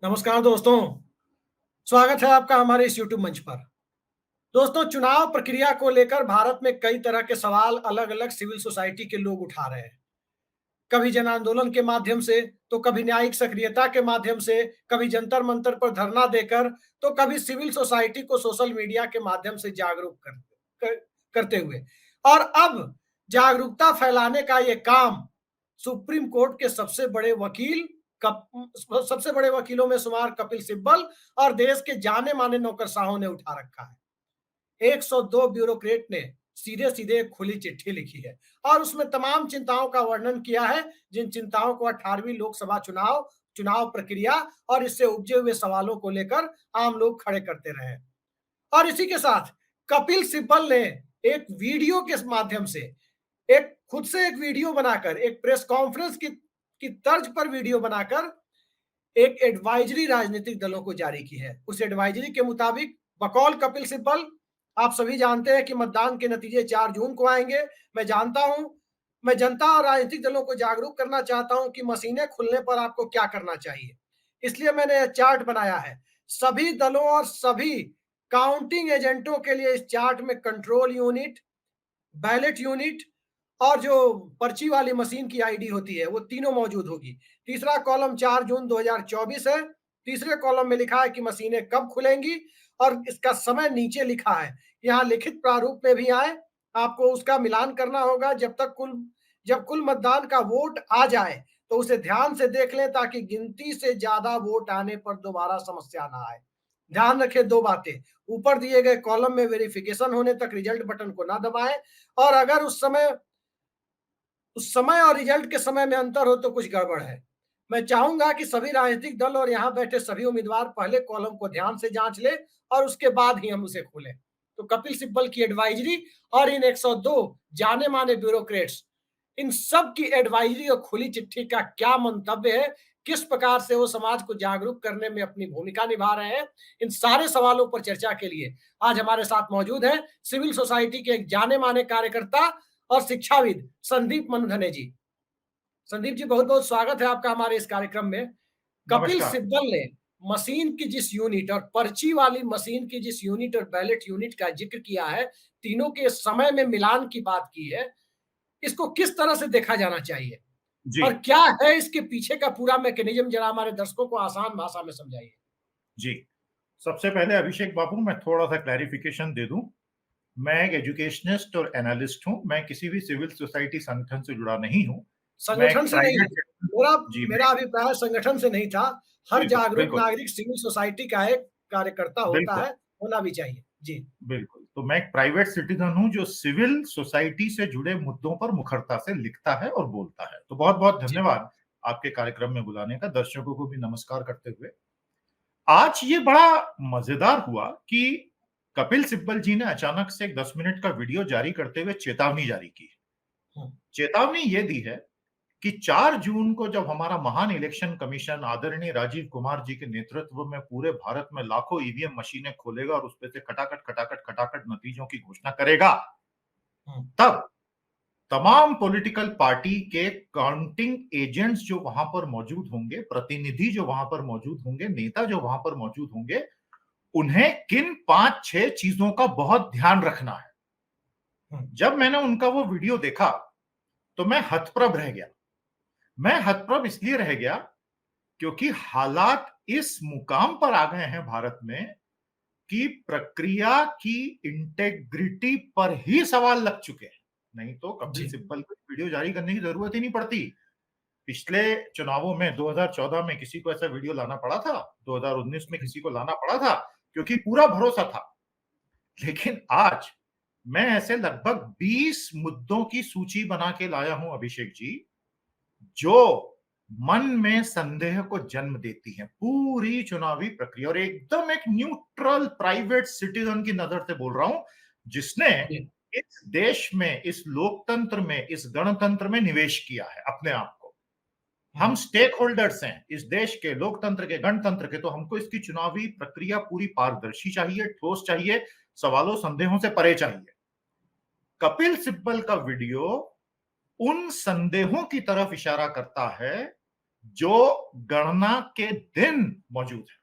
नमस्कार दोस्तों। स्वागत है आपका हमारे इस यूट्यूब मंच पर। दोस्तों, चुनाव प्रक्रिया को लेकर भारत में कई तरह के सवाल अलग-अलग सिविल सोसाइटी के लोग उठा रहे हैं। कभी जन आंदोलन के माध्यम से, तो कभी न्यायिक सक्रियता के माध्यम से, कभी जंतर-मंतर पर धरना देकर, तो कभी सिविल सोसाइटी को सोशल मीडिया के माध्यम से जागरूक कर करते हुए। और अब जागरूकता फैलाने का ये काम सुप्रीम कोर्ट के सबसे बड़े वकीलों में शुमार कपिल सिब्बल और देश के जाने-माने नौकरशाहों ने उठा रखा है। 102 ब्यूरोक्रेट ने सीधे-सीधे एक खुली चिट्ठी लिखी है और उसमें तमाम चिंताओं का वर्णन किया है, जिन चिंताओं को 18वीं लोकसभा चुनाव, चुनाव प्रक्रिया और इससे उपजे हुए सवालों को लेकर आम लोग खड़े करते रहे हैं। और इसी के साथ कपिल सिब्बल ने एक वीडियो के माध्यम से एक खुद से एक वीडियो बनाकर, एक प्रेस कॉन्फ्रेंस की तर्ज पर वीडियो बनाकर एक एडवाइजरी राजनीतिक दलों को जारी की है। उस एडवाइजरी के मुताबिक बकौल कपिल सिब्बल, आप सभी जानते हैं कि मतदान के नतीजे 4 जून को आएंगे। मैं जानता हूं, मैं जनता और राजनीतिक दलों को जागरूक करना चाहता हूं कि मशीनें खुलने पर आपको क्या करना चाहिए। इसलिए मैंने यह चार्ट बनाया है। सभी दलों और सभी काउंटिंग एजेंटों के लिए इस चार्ट में कंट्रोल यूनिट, बैलेट यूनिट और जो पर्ची वाली मशीन की आईडी होती है, वो तीनों मौजूद होगी। तीसरा कॉलम 4 जून 2024 है। तीसरे कॉलम में लिखा है कि मशीनें कब खुलेंगी और इसका समय नीचे लिखा है। यहाँ लिखित प्रारूप में भी आए, आपको उसका मिलान करना होगा। जब कुल मतदान का वोट आ जाए, तो उसे ध्यान से देख लें ताकि गिनती से ज्यादा वोट आने पर दोबारा समस्या ना आए। ध्यान रखें 2 बातें, ऊपर दिए गए कॉलम में वेरिफिकेशन होने तक रिजल्ट बटन को ना दबाएं और अगर उस समय और रिजल्ट के समय में अंतर हो तो कुछ गड़बड़ है। मैं चाहूंगा कि सभी राजनीतिक दल और यहाँ बैठे सभी उम्मीदवार पहले कॉलम को ध्यान से जांच ले और उसके बाद ही हम उसे खोलें। तो कपिल सिब्बल की एडवाइजरी और इन 102 जाने माने ब्यूरोक्रेट्स, इन सब की एडवाइजरी और खुली चिट्ठी का क्या मंतव्य है, किस प्रकार से वो समाज को जागरूक करने में अपनी भूमिका निभा रहे हैं, इन सारे सवालों पर चर्चा के लिए आज हमारे साथ मौजूद है सिविल सोसाइटी के एक जाने माने कार्यकर्ता और शिक्षाविद संदीप मनधने जी। संदीप जी, बहुत बहुत स्वागत है आपका हमारे इस कार्यक्रम में। कपिल नमस्कार। सिब्बल ने मशीन की जिस यूनिट और पर्ची वाली मशीन की जिस यूनिट और बैलेट यूनिट का जिक्र किया है, तीनों के समय में मिलान की बात की है, इसको किस तरह से देखा जाना चाहिए जी, और क्या है इसके पीछे का पूरा मैकेनिज्म, जरा हमारे दर्शकों को आसान भाषा में समझाइए। जी। सबसे पहले अभिषेक बाबू मैं थोड़ा-सा क्लैरिफ़िकेशन दे दूँ। मैं एक एजुकेशनिस्ट और एनालिस्ट हूँ। मैं किसी भी सिविल सोसाइटी संगठन से जुड़ा नहीं हूँ। मैं संगठन एक से नहीं, प्राइवेट मेरा जी, मैं मेरा अभिप्राय संगठन से नहीं था। हर बिल्कुल, जागरूक बिल्कुल, नागरिक सिविल सोसाइटी का एक कार्यकर्ता होता बिल्कुल, है, होना भी चाहिए। जी, बिल्कुल। तो मैं एक प्राइवेट सिटिज़न हूँ जो सिविल सोसाइटी से जुड़े मुद्दों पर मुखरता से लिखता है और बोलता है। तो बहुत-बहुत जी, धन्यवाद आपके कार्यक्रम में बुलाने का। दर्शकों को भी नमस्कार करते हुए आज ये बड़ा मजेदार हुआ कि कपिल सिब्बल जी ने अचानक से एक 10 मिनट का वीडियो जारी करते हुए चेतावनी जारी की। हुँ, चेतावनी ये दी है कि 4 जून को जब हमारा महान इलेक्शन कमीशन आदरणीय राजीव कुमार जी के नेतृत्व में पूरे भारत में लाखों ईवीएम मशीनें खोलेगा और उसपे से खटाखट, खटाखट, खटाखट नतीजों की घोषणा करेगा, हुँ, तब तमाम पॉलिटिकल पार्टी के काउंटिंग एजेंट्स जो वहां पर मौजूद होंगे, प्रतिनिधि जो वहां पर मौजूद होंगे, नेता जो वहां पर मौजूद होंगे, उन्हें किन 5-6 चीजों का बहुत ध्यान रखना है। हुँ, जब मैंने उनका वो वीडियो देखा, तो मैं हतप्रभ रह गया। मैं हतप्रभ इसलिए रह गया, क्योंकि हालात इस मुकाम पर आ गए हैं भारत में कि प्रक्रिया की इंटेग्रिटी पर ही सवाल लग चुके हैं। नहीं तो कपिल जी, सिब्बल को वीडियो जारी करने की जरूरत ही नहीं पड़ती। पिछले चुनावों में 2014 में किसी को ऐसा वीडियो लाना पड़ा था, 2019 में किसी को लाना पड़ा था, क्योंकि पूरा भरोसा था। लेकिन आज मैं ऐसे लगभग 20 मुद्दों की सूची बना के लाया हूं अभिषेक जी, जो मन में संदेह को जन्म देती हैं पूरी चुनावी प्रक्रिया, और एकदम एक न्यूट्रल प्राइवेट सिटीजन की नजर से बोल रहा हूं, जिसने जी, इस देश में, इस लोकतंत्र में, इस गणतंत्र में निवेश किया है अपने आप को। हुँ, हम स्टेक होल्डर्स हैं इस देश के, लोकतंत्र के, गणतंत्र के। तो हमको इसकी चुनावी प्रक्रिया पूरी पारदर्शी चाहिए, ठोस चाहिए, सवालों संदेहों से परे चाहिए। कपिल सिब्बल का वीडियो उन संदेहों की तरफ इशारा करता है जो गणना के दिन मौजूद है।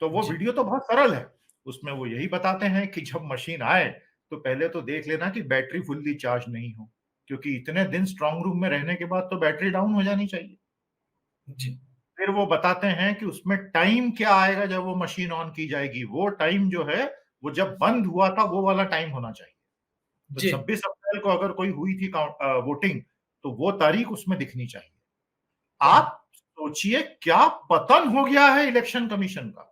तो वो जी, वीडियो तो बहुत सरल है। उसमें वो यही बताते हैं कि जब मशीन आए तो पहले तो देख लेना कि बैटरी फुल्ली चार्ज नहीं हो, क्योंकि इतने दिन स्ट्रांग रूम में रहने के बाद तो बैटरी डाउन हो जानी चाहिए। जी, फिर वो बताते हैं कि उसमें टाइम क्या आएगा जब वो मशीन ऑन की जाएगी। वो टाइम जो है, वो जब बंद हुआ था वो वाला टाइम होना चाहिए। तो जी, 26 अप्रैल को अगर कोई हुई थी वोटिंग, तो वो तारीख उसमें दिखनी चाहिए। हाँ, आप सोचिए क्या पतन हो गया है इलेक्शन कमीशन का।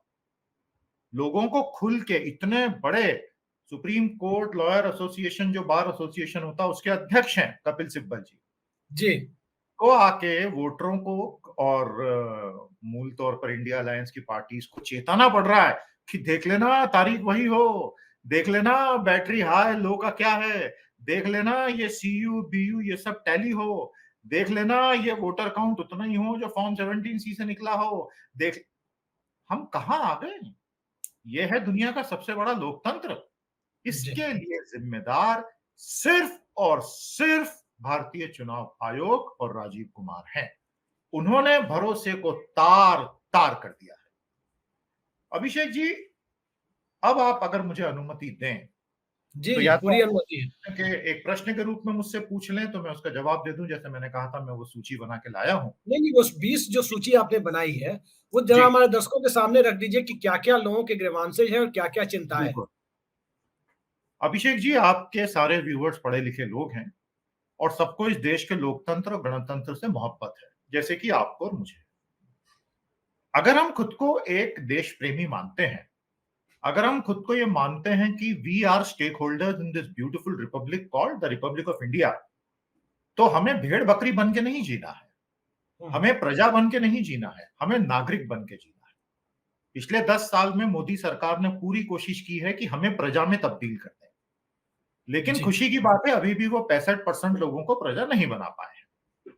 लोगों को खुल के इतने बड़े सुप्रीम कोर्ट लॉयर एसोसिएशन, जो बार एसोसिएशन होता है, उसके अध्यक्ष हैं कपिल सिब्बल जी, जी, को आके वोटरों को और मूल तौर पर इंडिया अलायंस की पार्टीज को चेताना पड़ रहा है कि देख लेना तारीख वही हो, देख लेना बैटरी हाई लो का क्या है, देख लेना ये सीयू बीयू ये सब टैली हो, देख लेना ये वोटर काउंट उतना ही हो जो फॉर्म 17C से निकला हो। देख, हम कहां आ गए। ये है दुनिया का सबसे बड़ा लोकतंत्र। जी, इसके लिए जिम्मेदार सिर्फ और सिर्फ भारतीय चुनाव आयोग और राजीव कुमार हैं। उन्होंने भरोसे को तार तार कर दिया है। अभिषेक जी, अब आप अगर मुझे अनुमति दें जी, तो जी, या तो पूरी अनुमति है। के एक प्रश्न के रूप में मुझसे पूछ लें तो मैं उसका जवाब दे दूं। जैसे मैंने कहा था, मैं वो सूची बना के लाया हूं। नहीं, नहीं, वो 20 जो सूची आपने बनाई है, वो ज़रा जी, हमारे दर्शकों के सामने रख दीजिए कि क्या-क्या लोगों के ग्रीवांसेस हैं और क्या-क्या चिंताएँ हैं। बिल्कुल। अभिषेक जी, आपके सारे व्यूअर्स पढ़े लिखे लोग हैं और सबको इस देश के लोकतंत्र और गणतंत्र से मोहब्बत है, जैसे कि आपको और मुझे। अगर हम खुद को एक देश प्रेमी मानते हैं, अगर हम खुद को ये मानते हैं कि we are stake holders in this beautiful republic called the republic of India, तो हमें भेड़ बकरी बन के नहीं जीना है, हुँ, हमें प्रजा बन के नहीं जीना है, हमें नागरिक बन के जीना है। पिछले 10 साल में मोदी सरकार ने पूरी कोशिश की है कि हमें प्रजा में तब्दील कर दें, लेकिन जी, खुशी की बात है अभी भी वो 65% लोगों को प्रजा नहीं बना पाए हैं।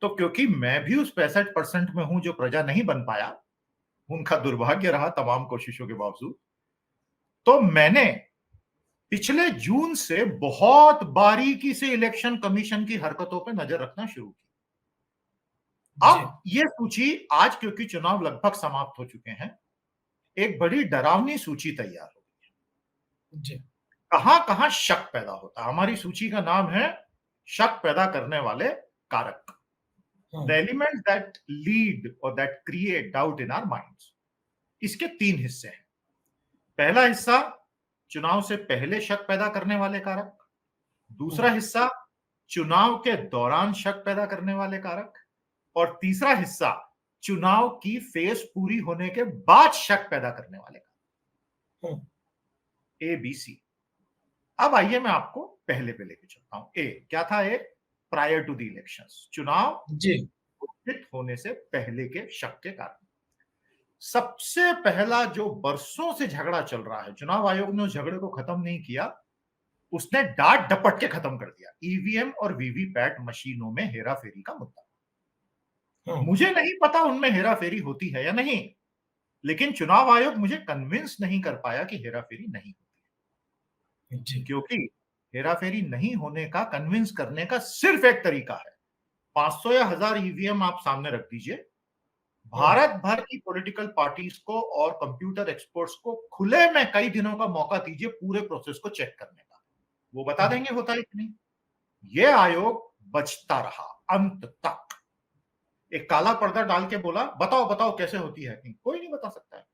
तो क्योंकि मैं भी उस 65% में हूं जो प्रजा नहीं बन पाया, उनका दुर्भाग्य रहा तमाम कोशिशों के बावजूद, तो मैंने पिछले जून से बहुत बारीकी से इलेक्शन कमीशन की हरकतों पर नजर रखना शुरू की। जी, अब ये सूची आज, क्योंकि चुनाव लगभग समाप्त हो चुके हैं, एक बड़ी डरावनी सूची तैयार हो गई है। जी, कहां कहां शक पैदा होता है। हमारी सूची का नाम है शक पैदा करने वाले कारक, द हाँ, एलिमेंट्स दैट लीड और that create doubt in our minds. इसके 3 हिस्से हैं। पहला हिस्सा चुनाव से पहले शक पैदा करने वाले कारक, हुँ, दूसरा हिस्सा चुनाव के दौरान शक पैदा करने वाले कारक, और तीसरा हिस्सा चुनाव की फेज पूरी होने के बाद शक पैदा करने वाले कारक, हुँ, ए बी सी। अब आइए मैं आपको पहले पे लेके चलता हूं। ए क्या था? ए प्रायर टू द इलेक्शंस, चुनाव जी, घोषित होने से पहले के शक के कारण। सबसे पहला जो बरसों से झगड़ा चल रहा है, चुनाव आयोग ने उस झगड़े को खत्म नहीं किया, उसने डांट डपट के खत्म कर दिया, ईवीएम और वीवीपैट मशीनों में हेराफेरी का मुद्दा। हाँ, मुझे नहीं पता उनमें हेराफेरी होती है या नहीं, लेकिन चुनाव आयोग मुझे कन्विंस नहीं कर पाया कि हेराफेरी नहीं होती, जी, क्योंकि हेराफेरी नहीं होने का कन्विंस करने का सिर्फ एक तरीका है। 500 या 1000 ईवीएम आप सामने रख दीजिए, हाँ, भारत भर की पॉलिटिकल पार्टीज को और कंप्यूटर एक्सपर्ट्स को खुले में कई दिनों का मौका दीजिए पूरे प्रोसेस को चेक करने का, वो बता हाँ, देंगे होता है कि नहीं। ये आयोग बचता रहा अंत तक। एक काला पर्दा डाल के बोला बताओ बताओ कैसे होती है हैकिंग, कोई नहीं बता सकता है।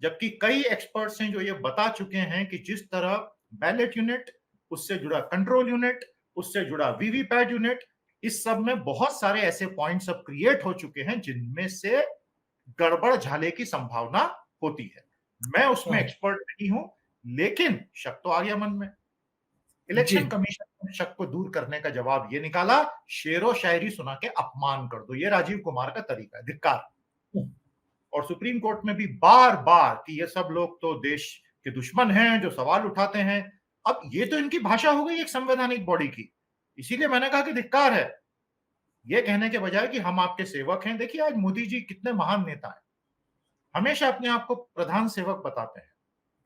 जबकि कई एक्सपर्ट्स हैं जो ये बता चुके हैं कि जिस तरह बैलेट यूनिट, उससे जुड़ा कंट्रोल यूनिट, उससे जुड़ा वीवीपैट यूनिट, इस सब में बहुत सारे ऐसे पॉइंट्स अब क्रिएट हो चुके हैं जिनमें से गड़बड़ झाले की संभावना होती है। मैं उसमें हाँ, एक्सपर्ट नहीं हूं, लेकिन शक तो आ गया मन में। जी, इलेक्शन कमीशन ने शक को दूर करने का जवाब ये निकाला, शेरो शायरी सुना के अपमान कर दो। ये राजीव कुमार का तरीका है, धिक्कार। हुँ, और सुप्रीम कोर्ट में भी बार बार कि ये सब लोग तो देश के दुश्मन हैं जो सवाल उठाते हैं। अब ये तो इनकी भाषा हो गई एक संवैधानिक बॉडी की, इसीलिए मैंने कहा कि धिक्कार है। ये कहने के बजाय कि हम आपके सेवक हैं, देखिए आज मोदी जी कितने महान नेता हैं, हमेशा अपने आप को प्रधान सेवक बताते हैं।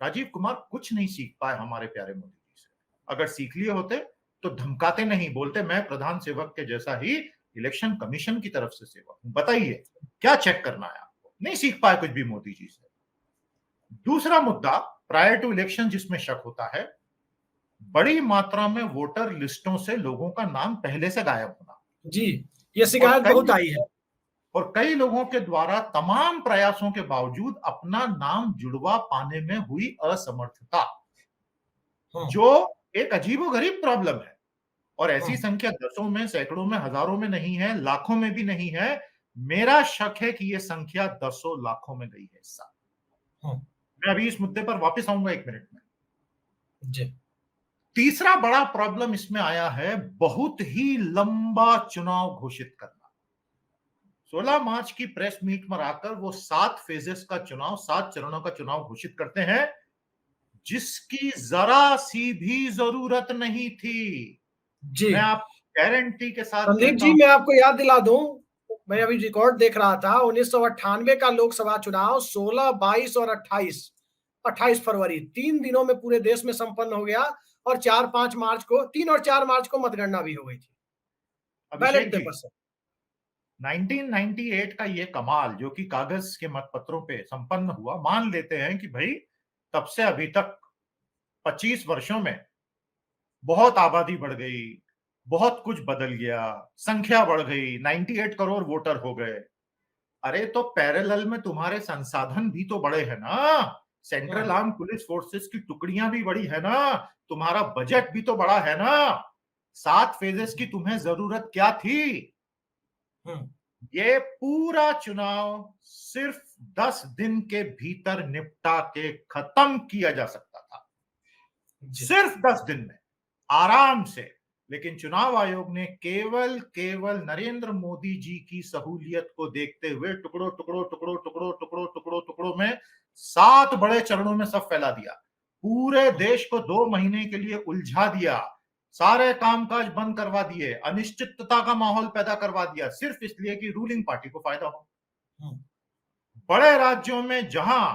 राजीव कुमार कुछ नहीं सीख पाए हमारे प्यारे मोदी जी से। अगर सीख लिए होते तो धमकाते नहीं, बोलते मैं प्रधान सेवक के जैसा ही इलेक्शन कमीशन की तरफ से सेवक हूं, बताइए क्या चेक करना है आपको? नहीं सीख पाए कुछ भी मोदी जी से। दूसरा मुद्दा प्रायर टू इलेक्शन जिसमें शक होता है, बड़ी मात्रा में वोटर लिस्टों से लोगों का नाम पहले से गायब होना। जी, ये और शिकायत बहुत आई है। कई लोगों के द्वारा तमाम प्रयासों के बावजूद अपना नाम जुड़वा पाने में हुई असमर्थता, जो एक अजीबोगरीब प्रॉब्लम है। और ऐसी संख्या दसों में, सैकड़ों में, हजारों में नहीं है, लाखों में भी नहीं है। मेरा शक है कि यह संख्या दसों लाखों में गई है इस साल। मैं अभी इस मुद्दे पर वापस आऊंगा 1 मिनट में। जी। तीसरा बड़ा प्रॉब्लम इसमें आया है बहुत ही लंबा चुनाव घोषित करना। 16 मार्च की प्रेस मीट में आकर वो 7 फेजेस का चुनाव, 7 चरणों का चुनाव घोषित करते हैं, जिसकी जरा सी भी जरूरत नहीं थी। जी। मैं आप गारंटी के साथ संदीप कहता जी, हूं। मैं आपको याद दिला दूं, मैं अभी रिकॉर्ड देख रहा था, 1998 का लोकसभा चुनाव 16, 22 और 28 फरवरी 3 दिनों में पूरे देश में संपन्न हो गया और 4-5 मार्च को, 3 और 4 मार्च को मतगणना भी हो गई थी बैलेट अभिषेक जी, पेपर से। 1998 का ये कमाल जो कि कागज के मतपत्रों पे संपन्न हुआ, मान लेते हैं कि भाई तब से अभी तक 25 वर्षों में बहुत आबादी बढ़ गई, बहुत कुछ बदल गया, संख्या बढ़ गई, 98 करोड़ वोटर हो गए। अरे तो पैरेलल में तुम्हारे संसाधन भी तो बड़े हैं ना, सेंट्रल आर्म पुलिस फोर्सेस की टुकड़ियां भी बड़ी है ना, तुम्हारा बजट भी तो बड़ा है ना। 7 फेजेस की तुम्हें जरूरत क्या थी? ये पूरा चुनाव सिर्फ 10 दिन के भीतर निपटा के खत्म किया जा सकता था, सिर्फ 10 दिन में आराम से। लेकिन चुनाव आयोग ने केवल नरेंद्र मोदी जी की सहूलियत को देखते हुए टुकड़ों टुकड़ों टुकड़ों टुकड़ों टुकड़ों टुकड़ों टुकड़ों में 7 बड़े चरणों में सब फैला दिया, पूरे देश को 2 महीने के लिए उलझा दिया, सारे कामकाज बंद करवा दिए, अनिश्चितता का माहौल पैदा करवा दिया, सिर्फ इसलिए कि रूलिंग पार्टी को फायदा हो। बड़े राज्यों में जहां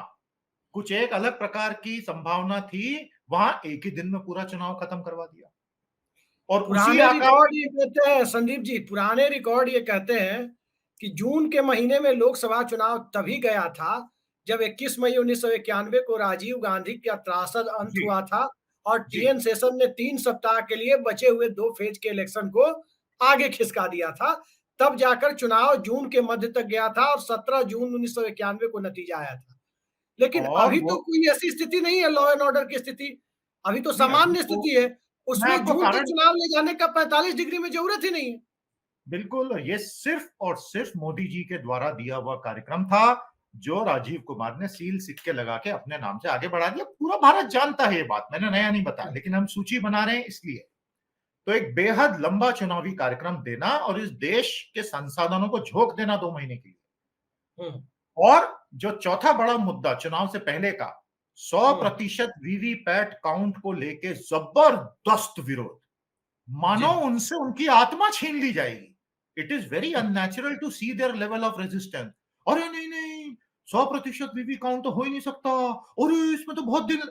कुछ एक अलग प्रकार की संभावना थी, वहां एक ही दिन में पूरा चुनाव खत्म करवा दिया। और उसी पुराने आकार रिकॉर्ड ये कहते हैं, संदीप जी, पुराने रिकॉर्ड ये कहते हैं कि जून के महीने में लोकसभा चुनाव तभी गया था जब 21 मई 1991 को राजीव गांधी का त्रासद अंत जी, हुआ था और जी, टीएन शेषन ने 3 सप्ताह के लिए बचे हुए 2 फेज के इलेक्शन को आगे खिसका दिया था। तब जाकर चुनाव जून के मध्य तक गया था और 17 जून 1991 को नतीजा आया था। लेकिन और अभी वो तो कोई ऐसी स्थिति नहीं है, लॉ एंड ऑर्डर की स्थिति। अभी तो नहीं, अभी सामान्य तो स्थिति है। मैं उसमें आपको जून तक कारण चुनाव ले जाने का 45 डिग्री में जरूरत ही नहीं है। बिल्कुल, ये सिर्फ और सिर्फ मोदी जी के द्वारा दिया हुआ कार्यक्रम था, जो राजीव कुमार ने सील सिक्के लगा के अपने नाम से आगे बढ़ा दिया। पूरा भारत जानता है ये बात, मैंने नया नहीं बताया, लेकिन हम सूची बना रहे हैं इसलिए। तो एक बेहद लंबा चुनावी कार्यक्रम देना और इस देश के संसाधनों को झोंक देना 2 महीने के लिए। और जो चौथा बड़ा मुद्दा चुनाव से पहले का 100% वीवीपैट काउंट को लेके जबरदस्त विरोध, मानो उनसे उनकी आत्मा छीन ली जाएगी। It is very unnatural to see their level of resistance. अरे नहीं नहीं, 100% वीवी काउंट तो हो ही नहीं सकता, और इसमें तो बहुत दिन।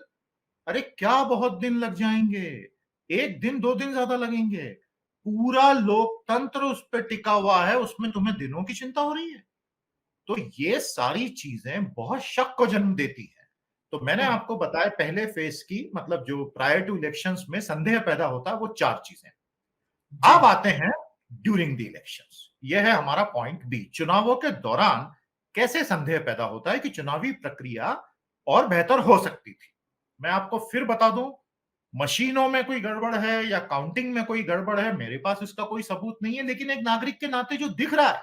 अरे क्या बहुत दिन लग जाएंगे? 1 दिन 2 दिन ज्यादा लगेंगे? पूरा लोकतंत्र उस पर टिका हुआ है, उसमें तुम्हें दिनों की चिंता हो रही है? तो ये सारी चीजें बहुत शक को जन्म देती है। तो मैंने आपको बताया पहले फेज की, मतलब जो प्रायर टू इलेक्शंस में संदेह पैदा होता है, वो 4 चीजें। अब आते हैं ड्यूरिंग द इलेक्शंस। यह है हमारा पॉइंट बी, चुनावों के दौरान कैसे संदेह पैदा होता है कि चुनावी प्रक्रिया और बेहतर हो सकती थी। मैं आपको फिर बता दूं, मशीनों में कोई गड़बड़ है या काउंटिंग में कोई गड़बड़ है, मेरे पास इसका कोई सबूत नहीं है, लेकिन एक नागरिक के नाते जो दिख रहा है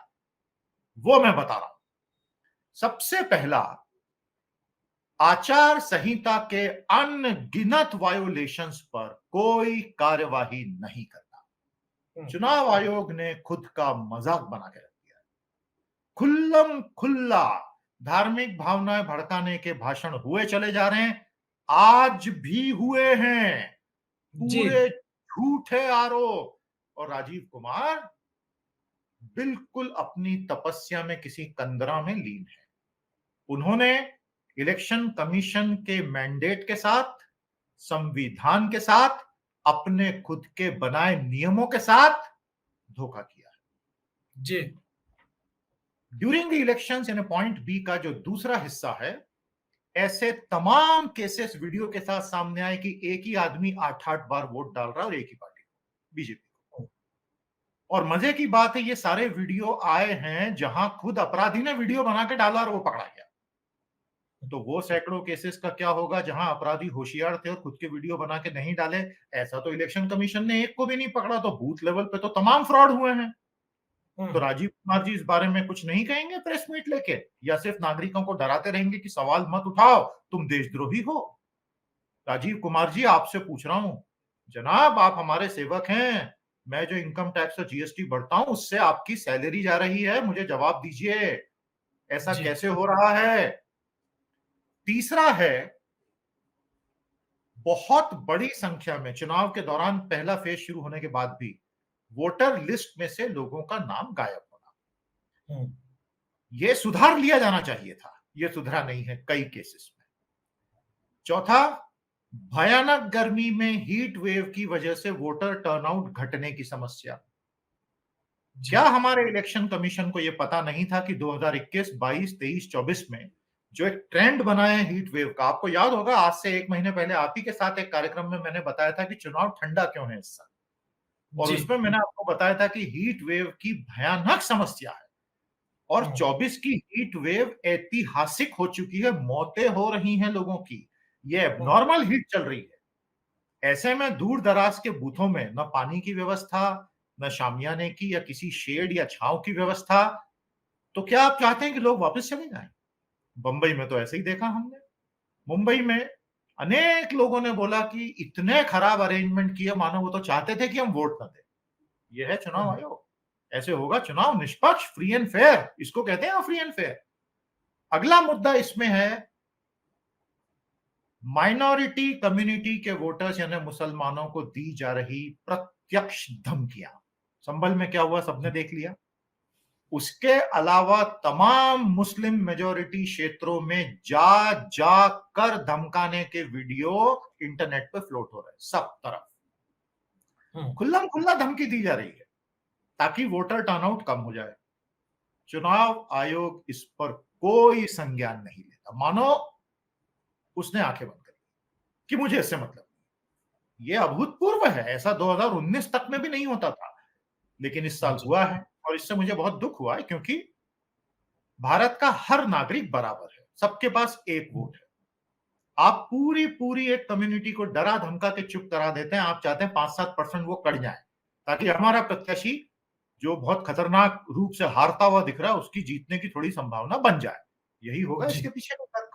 वो मैं बता रहा हूं। सबसे पहला, आचार संहिता के अनगिनत वायोलेशंस पर कोई कार्यवाही नहीं करना। चुनाव आयोग ने खुद का मजाक बना के रख दिया। खुल्लम खुल्ला धार्मिक भावनाएं भड़काने के भाषण हुए चले जा रहे हैं, आज भी हुए हैं, पूरे झूठे आरोप। और राजीव कुमार बिल्कुल अपनी तपस्या में किसी कंदरा में लीन है। उन्होंने इलेक्शन कमीशन के मैंडेट के साथ, संविधान के साथ, अपने खुद के बनाए नियमों के साथ धोखा किया है। जी। ड्यूरिंग द इलेक्शंस यानी पॉइंट बी का जो दूसरा हिस्सा है, ऐसे तमाम केसेस वीडियो के साथ सामने आए कि एक ही आदमी 8-8 बार वोट डाल रहा है और एक ही पार्टी, बीजेपी। और मजे की बात है, ये सारे वीडियो आए हैं जहां खुद अपराधी ने वीडियो बना के डाला और वो पकड़ा गया। तो वो सैकड़ों केसेस का क्या होगा जहां अपराधी होशियार थे और खुद के वीडियो बना के नहीं डाले। ऐसा तो इलेक्शन कमीशन ने एक को भी नहीं पकड़ा, तो बूथ लेवल पे तो तमाम फ्रॉड हुए हैं। तो राजीव कुमार जी इस बारे में कुछ नहीं कहेंगे प्रेस मीट लेके, या सिर्फ नागरिकों को डराते रहेंगे कि सवाल मत उठाओ, तुम देशद्रोही हो? राजीव कुमार जी, आपसे पूछ रहा हूं, जनाब आप हमारे सेवक हैं, मैं जो इनकम टैक्स और जीएसटी बढ़ता हूं उससे आपकी सैलरी जा रही है, मुझे जवाब दीजिए, ऐसा जी। कैसे हो रहा है? तीसरा है, बहुत बड़ी संख्या में चुनाव के दौरान पहला फेज शुरू होने के बाद भी वोटर लिस्ट में से लोगों का नाम गायब होना। यह सुधार लिया जाना चाहिए था, यह सुधरा नहीं है कई केसेस में। चौथा, भयानक गर्मी में हीट वेव की वजह से वोटर टर्नआउट घटने की समस्या। क्या हमारे इलेक्शन कमीशन को यह पता नहीं था कि 2021, 22, 23, 24 में जो एक ट्रेंड बना है हीट वेव का? आपको याद होगा, आज से एक महीने पहले आप ही के साथ एक कार्यक्रम में मैंने बताया था कि चुनाव ठंडा क्यों है इस साल, और उसमें मैंने आपको बताया था कि हीट वेव की भयानक समस्या है और 24 की हीट वेव ऐतिहासिक हो चुकी है, मौतें हो रही हैं लोगों की, ये नॉर्मल हीट चल रही है। ऐसे में दूर दराज के बूथों में न पानी की व्यवस्था, न शामियाने की या किसी शेड या छांव की व्यवस्था, तो क्या आप चाहते हैं कि लोग वापस चले जाएं? बंबई में तो ऐसे ही देखा हमने। मुंबई में अनेक लोगों ने बोला कि इतने खराब अरेंजमेंट किए मानो वो तो चाहते थे कि हम वोट न दें। यह है चुनाव आयोग, ऐसे होगा चुनाव निष्पक्ष, फ्री एंड फेयर, इसको कहते हैं फ्री एंड फेयर। अगला मुद्दा इसमें है माइनॉरिटी कम्युनिटी के वोटर्स यानी मुसलमानों को दी जा रही प्रत्यक्ष धमकियां। संभल में क्या हुआ सबने देख लिया। उसके अलावा तमाम मुस्लिम मेजॉरिटी क्षेत्रों में जा जा कर धमकाने के वीडियो इंटरनेट पे फ्लोट हो रहे हैं, सब तरफ खुल्लम खुल्ला धमकी दी जा रही है ताकि वोटर टर्नआउट कम हो जाए। चुनाव आयोग इस पर कोई संज्ञान नहीं लेता, मानो उसने आंखें बंद कर ली कि मुझे इससे मतलब नहीं। यह अभूतपूर्व है, ऐसा 2019 तक में भी नहीं होता था, लेकिन इस साल हुआ है और इससे मुझे बहुत दुख हुआ है, क्योंकि भारत का हर नागरिक बराबर है, सबके पास एक वोट है। आप पूरी पूरी एक कम्युनिटी को डरा धमका के चुप करा देते हैं। आप चाहते हैं 5-7% वो कट जाए ताकि हमारा प्रत्याशी जो बहुत खतरनाक रूप से हारता हुआ दिख रहा है उसकी जीतने की थोड़ी संभावना बन जाए। यही होगा इसके पीछे का तर्क।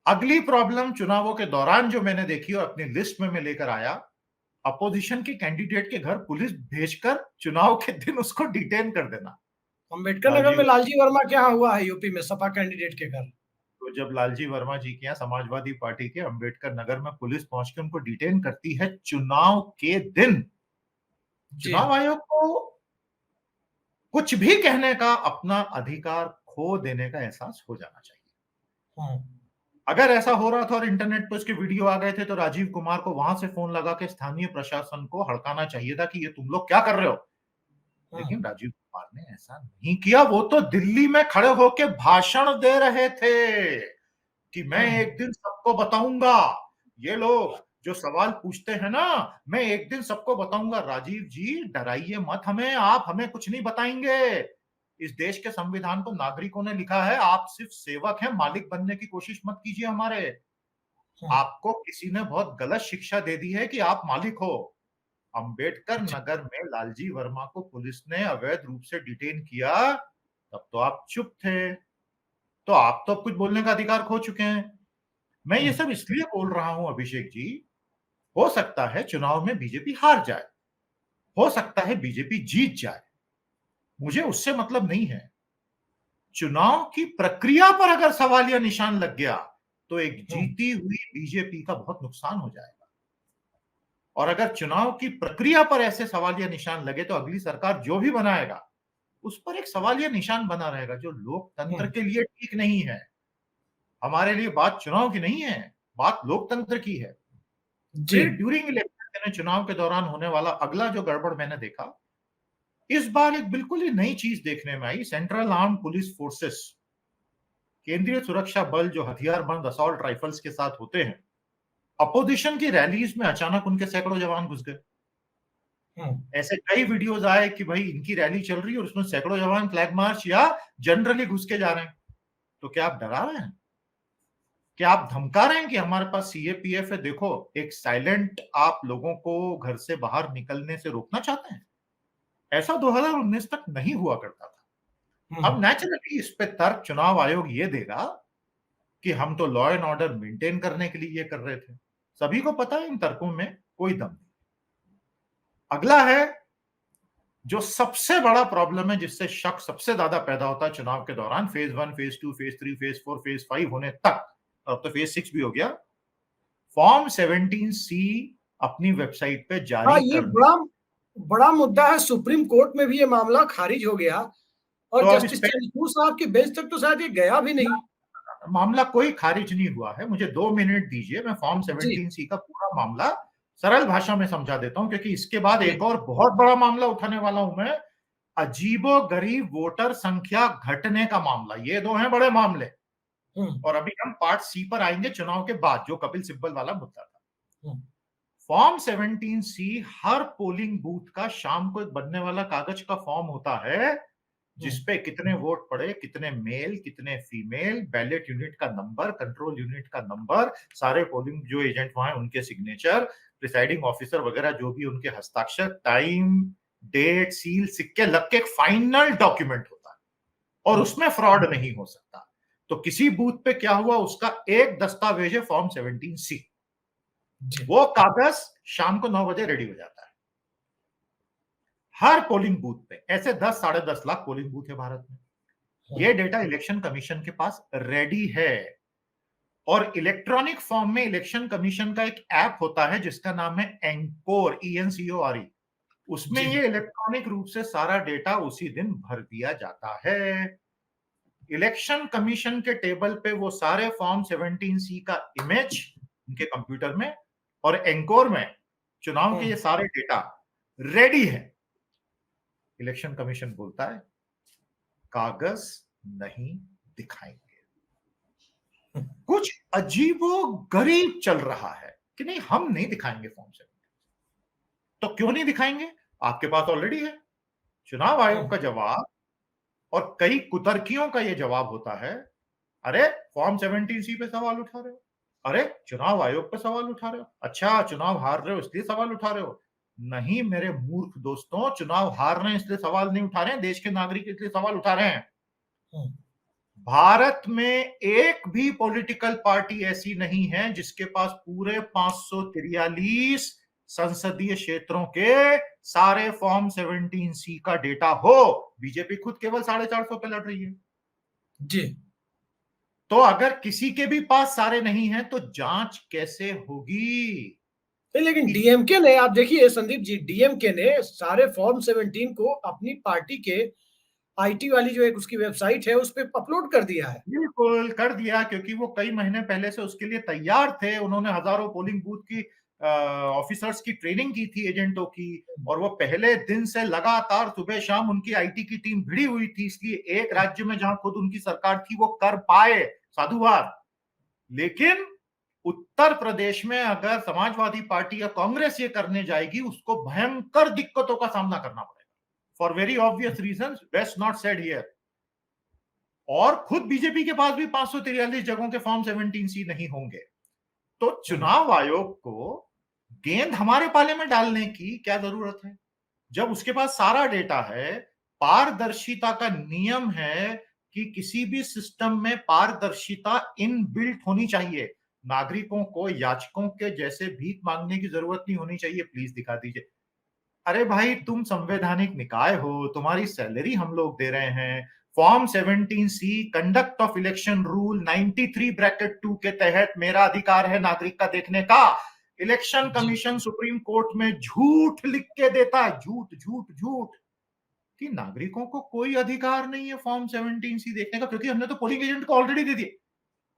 अगली प्रॉब्लम चुनावों के दौरान जो मैंने देखी और अपनी लिस्ट में मैं लेकर आया, अपोजिशन के कैंडिडेट के घर पुलिस भेजकर चुनाव के दिन उसको डिटेन कर देना। अंबेडकर नगर में लालजी वर्मा क्या हुआ है यूपी में सपा कैंडिडेट के घर? तो जब लालजी वर्मा जी के यहाँ समाजवादी पार्टी के अंबेडकर नगर में पुलिस पहुंच के उनको डिटेन करती है चुनाव के दिन, चुनाव आयोग को कुछ भी कहने का अपना अधिकार खो देने का एहसास हो जाना चाहिए। अगर ऐसा हो रहा था और इंटरनेट पर उसके वीडियो आ गए थे तो राजीव कुमार को वहां से फोन लगा के स्थानीय प्रशासन को हड़काना चाहिए था कि ये तुम लोग क्या कर रहे हो। लेकिन राजीव कुमार ने ऐसा नहीं किया। वो तो दिल्ली में खड़े होकर भाषण दे रहे थे कि मैं एक दिन सबको बताऊंगा, ये लोग जो सवाल पूछते हैं ना, मैं एक दिन सबको बताऊंगा। राजीव जी डराइए मत हमें, आप हमें कुछ नहीं बताएंगे। इस देश के संविधान को नागरिकों ने लिखा है, आप सिर्फ सेवक हैं, मालिक बनने की कोशिश मत कीजिए हमारे। आपको किसी ने बहुत गलत शिक्षा दे दी है कि आप मालिक हो। अंबेडकर नगर में लालजी वर्मा को पुलिस ने अवैध रूप से डिटेन किया, तब तो आप चुप थे, तो आप तो अब कुछ बोलने का अधिकार खो चुके हैं। मैं ये सब इसलिए बोल रहा हूं अभिषेक जी, हो सकता है चुनाव में बीजेपी हार जाए, हो सकता है बीजेपी जीत जाए, मुझे उससे मतलब नहीं है। चुनाव की प्रक्रिया पर अगर सवालिया निशान लग गया तो एक जीती हुई बीजेपी का बहुत नुकसान हो जाएगा। और अगर चुनाव की प्रक्रिया पर ऐसे सवालिया निशान लगे तो अगली सरकार जो भी बनाएगा उस पर एक सवालिया निशान बना रहेगा, जो लोकतंत्र के लिए ठीक नहीं है। हमारे लिए बात चुनाव की नहीं है, बात लोकतंत्र की है। फिर ड्यूरिंग इलेक्शन चुनाव के दौरान होने वाला अगला जो गड़बड़ मैंने देखा, इस बार एक बिल्कुल ही नई चीज देखने में आई। सेंट्रल आर्म पुलिस फोर्सेस, केंद्रीय सुरक्षा बल जो हथियारबंद असॉल्ट राइफल्स के साथ होते हैं, अपोजिशन की रैलीज में अचानक उनके सैकड़ों जवान घुस गए। ऐसे कई वीडियोस आए कि भाई इनकी रैली चल रही है और उसमें सैकड़ों जवान फ्लैग मार्च या जनरली घुस के जा रहे हैं। तो क्या आप डरा रहे हैं? क्या आप धमका रहे हैं कि हमारे पास सीएपीएफ है, देखो एक साइलेंट आप लोगों को घर से बाहर निकलने से रोकना चाहते हैं? ऐसा 2019 तक नहीं हुआ करता था। अब नेचुरली इस पे तर्क चुनाव आयोग ये देगा कि हम तो लॉ एंड ऑर्डर मेंटेन करने के लिए ये कर रहे थे। सभी को पता है इन तर्कों में कोई दम नहीं। अगला है जो सबसे बड़ा प्रॉब्लम है, जिससे शक सबसे ज्यादा पैदा होता है चुनाव के दौरान, phase 1, phase 2, phase 3, phase 4, phase 5 होने तक, अब तो फेज 6 भी हो गया, फॉर्म 17C अपनी वेबसाइट पे हाँ, जारी ये करने। बड़ा मुद्दा है। सुप्रीम कोर्ट में भी ये मामला खारिज हो गया और तो अब इस जस्टिस पे चंद्रचूड़ साहब की बेंच तक तो शायद ये गया भी नहीं। मामला कोई खारिज नहीं हुआ है। मुझे 2 मिनट दीजिए, मैं फॉर्म जी 17C का पूरा मामला सरल भाषा में समझा देता हूं, क्योंकि इसके बाद जी। एक और बहुत बड़ा मामला उठाने वाला हूं मैं, अजीबो गरीब वोटर संख्या घटने का मामला। ये दो हैं बड़े मामले। हम्म और अभी हम पार्ट सी पर आएंगे चुनाव के बाद, जो कपिल सिब्बल वाला मुद्दा था। हम्म फॉर्म 17C हर पोलिंग बूथ का शाम को एक बनने वाला कागज का फॉर्म होता है, जिसपे कितने वोट पड़े, कितने मेल, कितने फीमेल, बैलेट यूनिट का नंबर, कंट्रोल यूनिट का नंबर, सारे पोलिंग जो एजेंट वहां हैं उनके सिग्नेचर, प्रिसाइडिंग ऑफिसर वगैरह जो भी उनके हस्ताक्षर, टाइम, डेट, सील, सिक्के लग के एक फाइनल डॉक्यूमेंट होता है और उसमें फ्रॉड नहीं हो सकता। तो किसी बूथ पे क्या हुआ उसका एक दस्तावेज है फॉर्म 17C। जी। वो कागज शाम को 9 बजे रेडी हो जाता है हर पोलिंग बूथ पे। ऐसे 10 साढ़े 10 लाख पोलिंग बूथ है भारत में। ये डेटा इलेक्शन कमीशन के पास रेडी है और इलेक्ट्रॉनिक फॉर्म में इलेक्शन कमीशन का एक ऐप होता है जिसका नाम है एंकोर, ENCORE। उसमें जी ये इलेक्ट्रॉनिक रूप से सारा डेटा उसी दिन भर दिया जाता है। इलेक्शन कमीशन के टेबल पे वो सारे फॉर्म 17C का इमेज उनके कंप्यूटर में और एंकोर में चुनाव के ये सारे डेटा रेडी है। इलेक्शन कमीशन बोलता है कागज नहीं दिखाएंगे। कुछ अजीबो गरीब चल रहा है कि नहीं हम नहीं दिखाएंगे फॉर्म 17। तो क्यों नहीं दिखाएंगे? आपके पास ऑलरेडी है। चुनाव आयोग का जवाब और कई कुतर्कियों का यह जवाब होता है, अरे फॉर्म 17C पे सवाल उठा रहे हो, अरे चुनाव आयोग पे सवाल उठा रहे हो, अच्छा चुनाव हार रहे हो इसलिए सवाल उठा रहे हो। नहीं मेरे मूर्ख दोस्तों, चुनाव हार रहे हैं इसलिए सवाल नहीं उठा रहे हैं, देश के नागरिक इसलिए सवाल उठा रहे हैं। भारत में एक भी पॉलिटिकल पार्टी ऐसी नहीं है जिसके पास पूरे 543 संसदीय क्षेत्रों के सारे फॉर्म 17C का डेटा हो। बीजेपी खुद केवल 450 पे लड़ रही है। जी। तो अगर किसी के भी पास सारे नहीं हैं तो जांच कैसे होगी? लेकिन डीएमके ने, आप देखिए संदीप जी, डीएमके ने सारे फॉर्म 17 को अपनी पार्टी के आईटी वाली जो एक उसकी वेबसाइट है उस पर अपलोड कर दिया है। बिल्कुल कर दिया, क्योंकि वो कई महीने पहले से उसके लिए तैयार थे। उन्होंने हजारों पोलिंग बूथ की ऑफिसर्स की ट्रेनिंग की थी, एजेंटों की, और वो पहले दिन से लगातार सुबह शाम उनकी आईटी की टीम भिड़ी हुई थी। इसलिए एक राज्य में जहां खुद उनकी सरकार थी वो कर पाए, साधुवाद। लेकिन उत्तर प्रदेश में अगर समाजवादी पार्टी या कांग्रेस ये करने जाएगी उसको भयंकर दिक्कतों का सामना करना पड़ेगा, for very obvious reason, best not said here. और खुद बीजेपी के पास भी 543 जगहों के फॉर्म 17C नहीं होंगे। तो चुनाव आयोग को गेंद हमारे पाले में डालने की क्या जरूरत है जब उसके पास सारा डेटा है। पारदर्शिता का नियम है कि किसी भी सिस्टम में पारदर्शिता इनबिल्ट होनी चाहिए। नागरिकों को याचकों के जैसे भीख मांगने की जरूरत नहीं होनी चाहिए, प्लीज दिखा दीजिए। अरे भाई तुम संवैधानिक निकाय हो, तुम्हारी सैलरी हम लोग दे रहे हैं। Form 17C conduct of election rule 93(2) के तहत मेरा अधिकार है नागरिक का देखने का। इलेक्शन कमीशन सुप्रीम कोर्ट में झूठ लिख के देता है, झूठ झूठ झूठ, कि नागरिकों को कोई अधिकार नहीं है फॉर्म 17C देखने का, क्योंकि हमने तो पोलिंग एजेंट को ऑलरेडी दे दिए।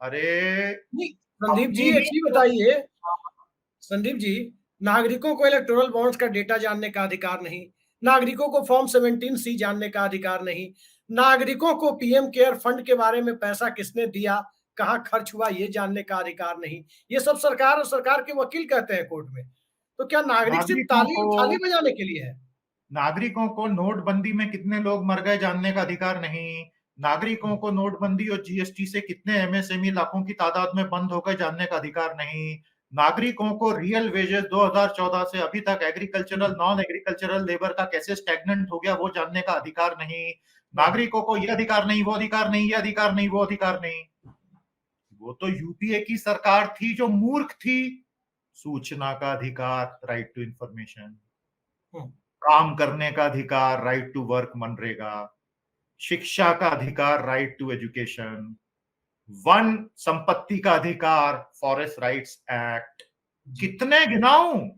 अरे नहीं संदीप जी, अपनी एक ही चीज बताइए संदीप जी, नागरिकों को इलेक्टोरल बॉन्ड्स का डेटा जानने का अधिकार नहीं, नागरिकों को फॉर्म 17C जानने का अधिकार नहीं, नागरिकों को पीएम केयर फंड के बारे में पैसा किसने दिया, कहाँ खर्च हुआ ये जानने का अधिकार नहीं। ये सब सरकार और सरकार के वकील कहते हैं कोर्ट में। तो क्या नागरिक सिर्फ नागरिकों को थाली बजाने के लिए है? नागरिकों को नोटबंदी में कितने लोग मर गए जानने का अधिकार नहीं, नागरिकों को नोटबंदी और जीएसटी से कितने एमएसएमई लाखों की तादाद में बंद हो गए जानने का अधिकार नहीं, नागरिकों को रियल वेजेस 2014 से अभी तक एग्रीकल्चरल नॉन एग्रीकल्चरल लेबर का कैसे स्टैग्नेंट हो गया वो जानने का अधिकार नहीं, नागरिकों को ये अधिकार नहीं, वो अधिकार नहीं, ये अधिकार नहीं, वो अधिकार नहीं। वो तो यूपीए की सरकार थी जो मूर्ख थी। सूचना का अधिकार, राइट टू इंफॉर्मेशन, काम करने का अधिकार, राइट टू वर्क मनरेगा, शिक्षा का अधिकार, राइट टू एजुकेशन, वन संपत्ति का अधिकार, फॉरेस्ट राइट्स एक्ट, कितने गिनाऊं,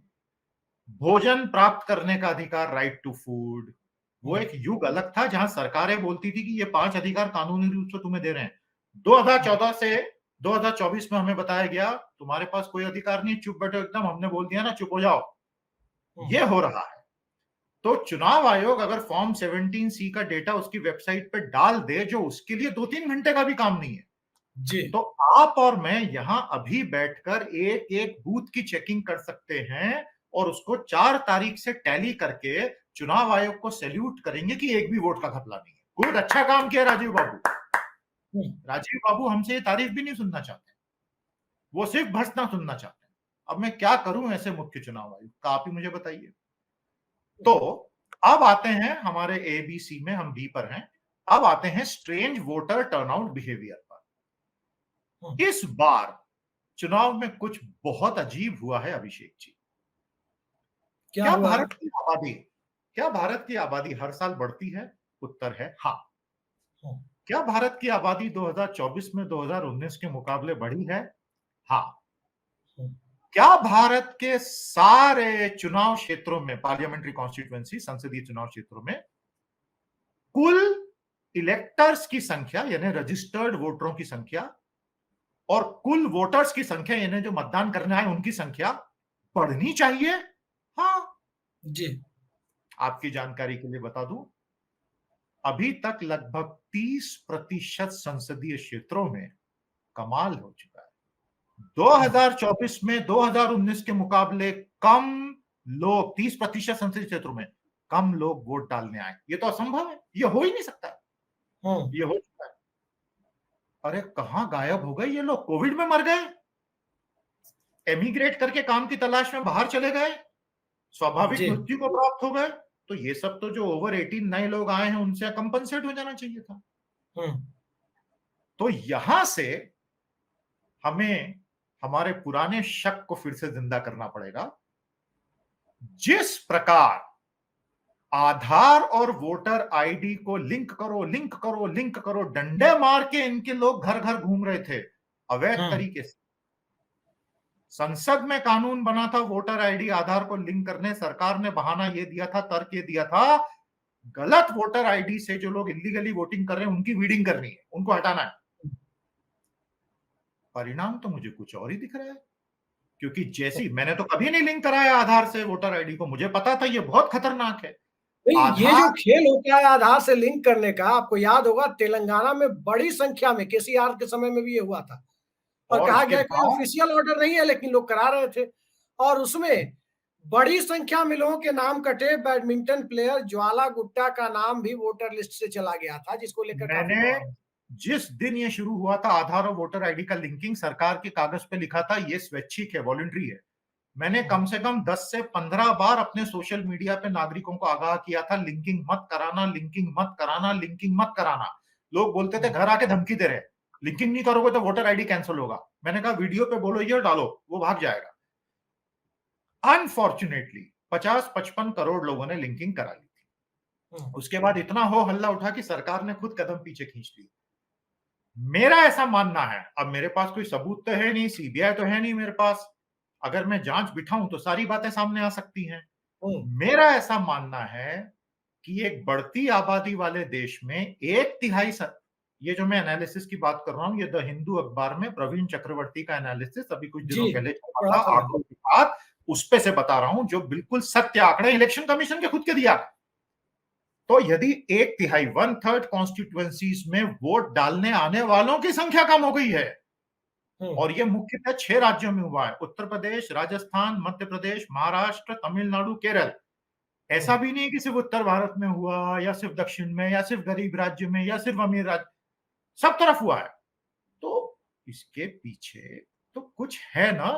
भोजन प्राप्त करने का अधिकार, राइट टू फूड। वो एक युग अलग था जहां सरकारें बोलती थी कि ये 5 अधिकार कानूनी रूप से तुम्हें दे रहे हैं। 2014 से 2024 में हमें बताया गया तुम्हारे पास कोई अधिकार नहीं, चुप बैठो एकदम, हमने बोल दिया ना चुप हो जाओ। ये हो रहा है। तो चुनाव आयोग अगर फॉर्म 17C का डेटा उसकी वेबसाइट पे डाल दे, जो उसके लिए 2-3 घंटे का भी काम नहीं है जी, तो आप और मैं यहां अभी बैठकर एक एक बूथ की चेकिंग कर सकते हैं और उसको 4 तारीख से टैली करके चुनाव आयोग को सैल्यूट करेंगे कि एक भी वोट का घपला नहीं है। गुड, अच्छा काम किया राजीव बाबू। राजीव बाबू हमसे ये तारीफ भी नहीं सुनना चाहते, वो सिर्फ भर्त्सना सुनना चाहते हैं। अब मैं क्या करूं ऐसे मुख्य चुनाव आयुक्त का, आप ही मुझे बताइए। तो अब आते हैं हमारे एबीसी में, हम बी पर हैं। अब आते हैं स्ट्रेंज वोटर टर्नआउट बिहेवियर पर। इस बार चुनाव में कुछ बहुत अजीब हुआ है अभिषेक जी। क्या भारत की आबादी हर साल बढ़ती है? उत्तर है हाँ। क्या भारत की आबादी 2024 में 2019 के मुकाबले बढ़ी है? हाँ। क्या भारत के सारे चुनाव क्षेत्रों में, पार्लियामेंट्री कॉन्स्टिट्यूएंसी, संसदीय चुनाव क्षेत्रों में कुल इलेक्टर्स की संख्या यानी रजिस्टर्ड वोटरों की संख्या और कुल वोटर्स की संख्या यानी जो मतदान करने आए उनकी संख्या बढ़नी चाहिए? हाँ जी। आपकी जानकारी के लिए बता दूं, अभी तक लगभग 30% संसदीय क्षेत्रों में कमाल हो चुका है। 2024 में 2019 के मुकाबले कम लोग, 30% संसदीय क्षेत्रों में कम लोग वोट डालने आए। ये तो असंभव है, ये हो ही नहीं सकता। ये हो चुका है। अरे कहां गायब हो गए ये लोग? कोविड में मर गए, एमिग्रेट करके काम की तलाश में बाहर चले गए, स्वाभाविक मृत्यु को प्राप्त हो गए। तो ये सब तो जो ओवर 18 नए लोग आए हैं उनसे कंपनसेट हो जाना चाहिए था। तो यहां से हमें हमारे पुराने शक को फिर से जिंदा करना पड़ेगा। जिस प्रकार आधार और वोटर आईडी को लिंक करो, लिंक करो, लिंक करो, डंडे मार के इनके लोग घर घर घूम रहे थे अवैध तरीके से। संसद में कानून बना था वोटर आईडी आधार को लिंक करने, सरकार ने बहाना ये दिया था, तर्क ये दिया था, गलत वोटर आईडी से जो लोग इलीगली वोटिंग कर रहे हैं उनकी वीडिंग करनी है, उनको हटाना है। परिणाम तो मुझे कुछ और ही दिख रहा है, क्योंकि जैसी मैंने तो कभी नहीं लिंक कराया आधार से वोटर आईडी को, मुझे पता था ये बहुत खतरनाक है। ये जो खेल होता है आधार से लिंक करने का, आपको याद होगा तेलंगाना में बड़ी संख्या में, केसीआर के समय में भी ये हुआ था और कहा गया कोई ऑफिशियल ऑर्डर नहीं है लेकिन लोग करा रहे थे और उसमें बड़ी संख्या में लोगों के नाम कटे। बैडमिंटन प्लेयर ज्वाला गुट्टा का नाम भी वोटर लिस्ट से चला गया था, जिसको लेकर मैंने जिस दिन ये शुरू हुआ था आधार और वोटर आईडी का लिंकिंग, सरकार के कागज पे लिखा था ये स्वैच्छिक है, वॉलंटरी है। मैंने कम से कम 10 से 15 बार अपने सोशल मीडिया पे नागरिकों को आगाह किया था, लिंकिंग मत कराना, लिंकिंग मत कराना, लिंकिंग मत कराना। लोग बोलते थे, घर आके धमकी दे रहे, लिंकिंग नहीं करोगे तो वोटर आईडी कैंसिल होगा। मैंने कहा वीडियो पे बोलो ये डालो, वो भाग जाएगा। अनफॉर्चुनेटली 50-55 करोड़ लोगों ने लिंकिंग करा ली थी। उसके बाद इतना हो हल्ला उठा कि सरकार ने खुद कदम पीछे खींच ली। मेरा ऐसा मानना है, अब मेरे पास कोई सबूत तो है नहीं, सीबीआई तो है नहीं मेरे पास, अगर मैं जांच बिठाऊं तो सारी बातें सामने आ सकती हैं। मेरा ऐसा मानना है कि एक बढ़ती आबादी वाले देश में 1/3, ये जो मैं एनालिसिस की बात कर रहा हूं, ये द हिंदू अखबार में प्रवीण चक्रवर्ती का एनालिसिस अभी कुछ दिनों पहले छपा था, आंकड़ों के साथ, उस पे से बता रहा हूं, जो बिल्कुल सत्य आंकड़े इलेक्शन कमीशन के खुद के दिया। तो यदि 1/3 1/3 कॉन्स्टिट्यूएंसीज में वोट डालने आने वालों की संख्या कम हो गई है, और ये मुख्यतः 6 राज्यों में हुआ है, उत्तर प्रदेश, राजस्थान, मध्य प्रदेश, महाराष्ट्र, तमिलनाडु, केरल। ऐसा भी नहीं कि सिर्फ उत्तर भारत में हुआ या सिर्फ दक्षिण में या सिर्फ गरीब राज्य में या सिर्फ अमीर राज्य, सब तरफ हुआ है। तो इसके पीछे तो कुछ है ना।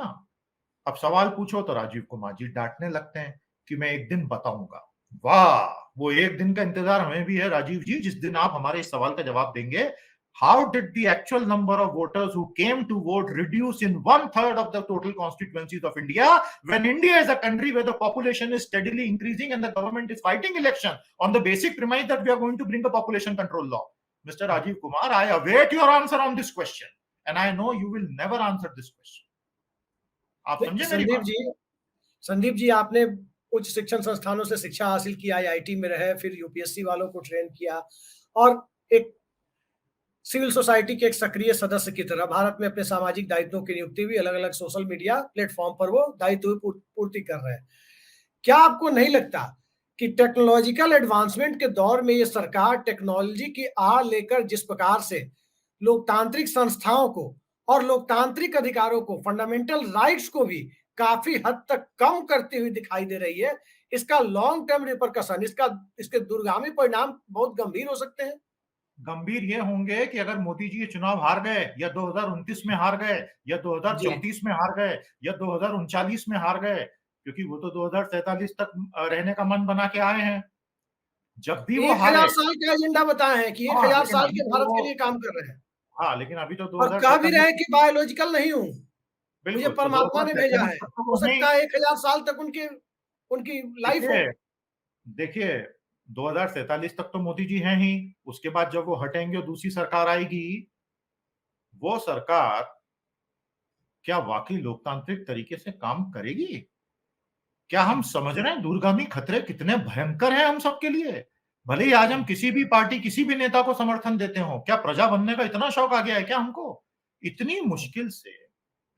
अब सवाल पूछो तो राजीव कुमार जी डांटने लगते हैं कि मैं एक दिन बताऊंगा। वाह, वो एक दिन का इंतजार हमें भी है राजीव जी, जिस दिन आप हमारे इस सवाल का जवाब देंगे। How did the actual number of voters who came to vote reduce in 1/3 of the total constituencies of India, when India is a country where the population is steadily increasing and the government is fighting election on the basic premise that we are going to bring a population control law? Mr. Rajiv Kumar, I await your answer on this question, and I know you will never answer this question. आप समझे मेरी बात? संदीप जी, आपने उच्च शिक्षण संस्थानों से शिक्षा हासिल किया, आईआईटी में रहे, फिर यूपीएससी वालों को ट्रेन किया और एक सिविल सोसाइटी के एक सक्रिय सदस्य की तरह भारत में अपने सामाजिक दायित्वों की नियुक्ति भी अलग-अलग सोशल मीडिया प्लेटफॉर्म पर वो दायित्व पूर्ति कर रहे हैं। क्या आपको नहीं लगता कि टेक्नोलॉजिकल एडवांसमेंट के दौर में ये सरकार टेक्नोलॉजी की आड़ लेकर जिस प्रकार से लोकतांत्रिक संस्थाओं को और लोकतांत्रिक अधिकारों को, फंडामेंटल राइट्स को भी काफी हद तक कम करती हुई दिखाई दे रही है, इसका लॉन्ग टर्म रिपरकशन, इसके दूरगामी परिणाम बहुत गंभीर हो सकते हैं? गंभीर ये होंगे कि अगर मोदी जी ये चुनाव हार गए या 2029 में हार गए या 2034 में हार गए या 2039 में हार गए, क्योंकि वो तो 2047 तक रहने का मन बना के आए हैं। जब भी वो 1000 साल का एजेंडा बताए हैं कि 1000 साल के भारत के लिए काम कर रहे हैं। हाँ, लेकिन अभी तो और कह भी रहे हैं कि बायोलॉजिकल नहीं हूँ, मुझे परमात्मा ने भेजा है। हो सकता है 1000 साल तक उनकी लाइफ हो। देखिए 2047 तक तो मोदी जी हैं ही, उसके बाद जब वो हटेंगे दूसरी सरकार आएगी, वो सरकार क्या वाकई लोकतांत्रिक तरीके से काम करेगी? क्या हम समझ रहे हैं दूरगामी खतरे कितने भयंकर हैं हम सबके लिए? भले ही आज हम किसी भी पार्टी, किसी भी नेता को समर्थन देते हो, क्या प्रजा बनने का इतना शौक आ गया है क्या हमको? इतनी मुश्किल से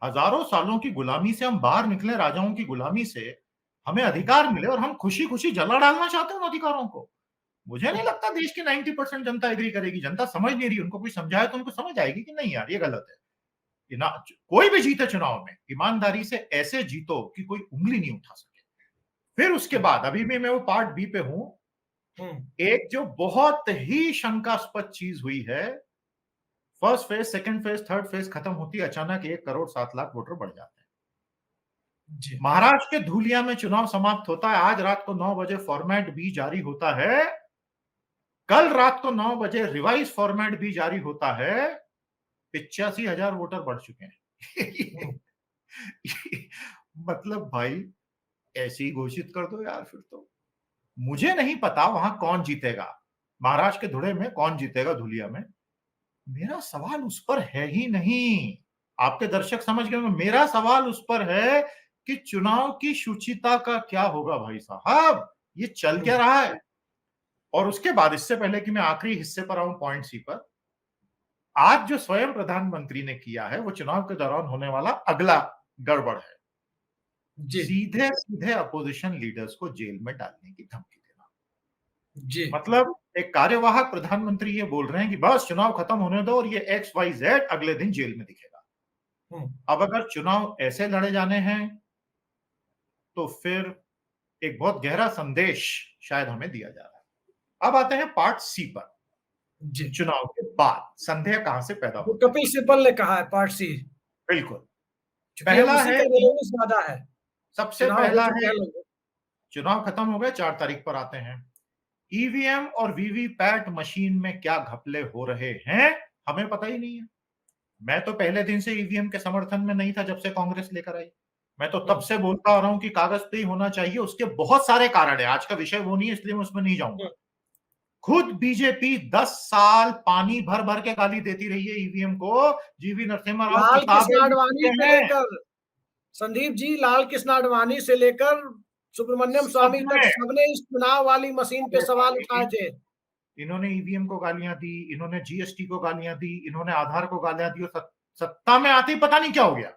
हजारों सालों की गुलामी से हम बाहर निकले, राजाओं की गुलामी से हमें अधिकार मिले और हम खुशी-खुशी जला डालना चाहते हैं उन अधिकारों को। मुझे नहीं लगता देश की 90% जनता एग्री करेगी। जनता समझ नहीं रही, उनको कोई समझाए तो उनको समझ आएगी कि नहीं यार ये गलत है। कोई भी जीते चुनाव में ईमानदारी से ऐसे जीतो कि कोई उंगली नहीं उठा सके। फिर उसके बाद अभी भी मैं वो पार्ट बी पे हूं। एक जो बहुत ही शंकास्पद चीज हुई है, first phase, second phase, third phase खत्म होती है, अचानक 1,07,00,000 वोटर बढ़ जाते हैं। महाराष्ट्र के धूलिया में चुनाव समाप्त होता है, आज रात को 9 बजे फॉर्मेट भी जारी होता है। कल रात को 9 बजे रिवाइज फॉर्मेट भी जारी होता है। 85,000 वोटर बढ़ चुके हैं। मतलब भाई ऐसे ही घोषित कर दो यार, फिर तो मुझे नहीं पता वहां कौन जीतेगा, महाराष्ट्र के धुले में कौन जीतेगा, धुलिया में। मेरा सवाल उस पर है ही नहीं, आपके दर्शक समझ गए। मेरा सवाल उस पर है कि चुनाव की शुचिता का क्या होगा भाई साहब, ये चल क्या रहा है। और उसके बाद, इससे पहले कि मैं आखिरी हिस्से पर आऊं, पॉइंट सी पर, आज जो स्वयं प्रधानमंत्री ने किया है वो चुनाव के दौरान होने वाला अगला गड़बड़ है। सीधे सीधे अपोजिशन लीडर्स को जेल में डालने की धमकी देना। मतलब एक कार्यवाहक प्रधानमंत्री ये बोल रहे हैं कि बस चुनाव खत्म होने दो और ये XYZ अगले दिन जेल में दिखेगा। अब अगर चुनाव ऐसे लड़े जाने हैं तो फिर एक बहुत गहरा संदेश शायद हमें दिया जा रहा है। अब आते हैं पार्ट सी पर। चुनाव के बाद संदेह कहां से पैदा होता है? कपिल सिब्बल ने कहा है पार्ट सी। बिल्कुल, पहला है, ज्यादा है। सबसे पहला है, चुनाव खत्म हो गए, 4 तारीख पर आते हैं। ईवीएम और वीवीपैट मशीन में क्या घपले हो रहे हैं हमें पता ही नहीं है। मैं तो पहले दिन से ईवीएम के समर्थन में नहीं था जब से कांग्रेस लेकर आई। मैं तो तब से बोलता आ रहा हूं कि कागज पे ही होना चाहिए। उसके बहुत सारे कारण है, आज का विषय वो नहीं है, इसलिए मैं उसमें नहीं जाऊंगा। खुद बीजेपी 10 साल पानी भर भर के गाली देती रही है ईवीएम को। जीवी नरसिम्हा राव, संदीप जी, लाल कृष्ण आडवाणी से लेकर सुब्रमण्यम स्वामी तक सबने इस चुनाव वाली मशीन पे सवाल उठाए थे। इन्होंने ईवीएम को गालियां दी, इन्होंने जीएसटी को गालियां दी, इन्होंने आधार को गालियां दी, और सत्ता में आते ही पता नहीं क्या हो गया,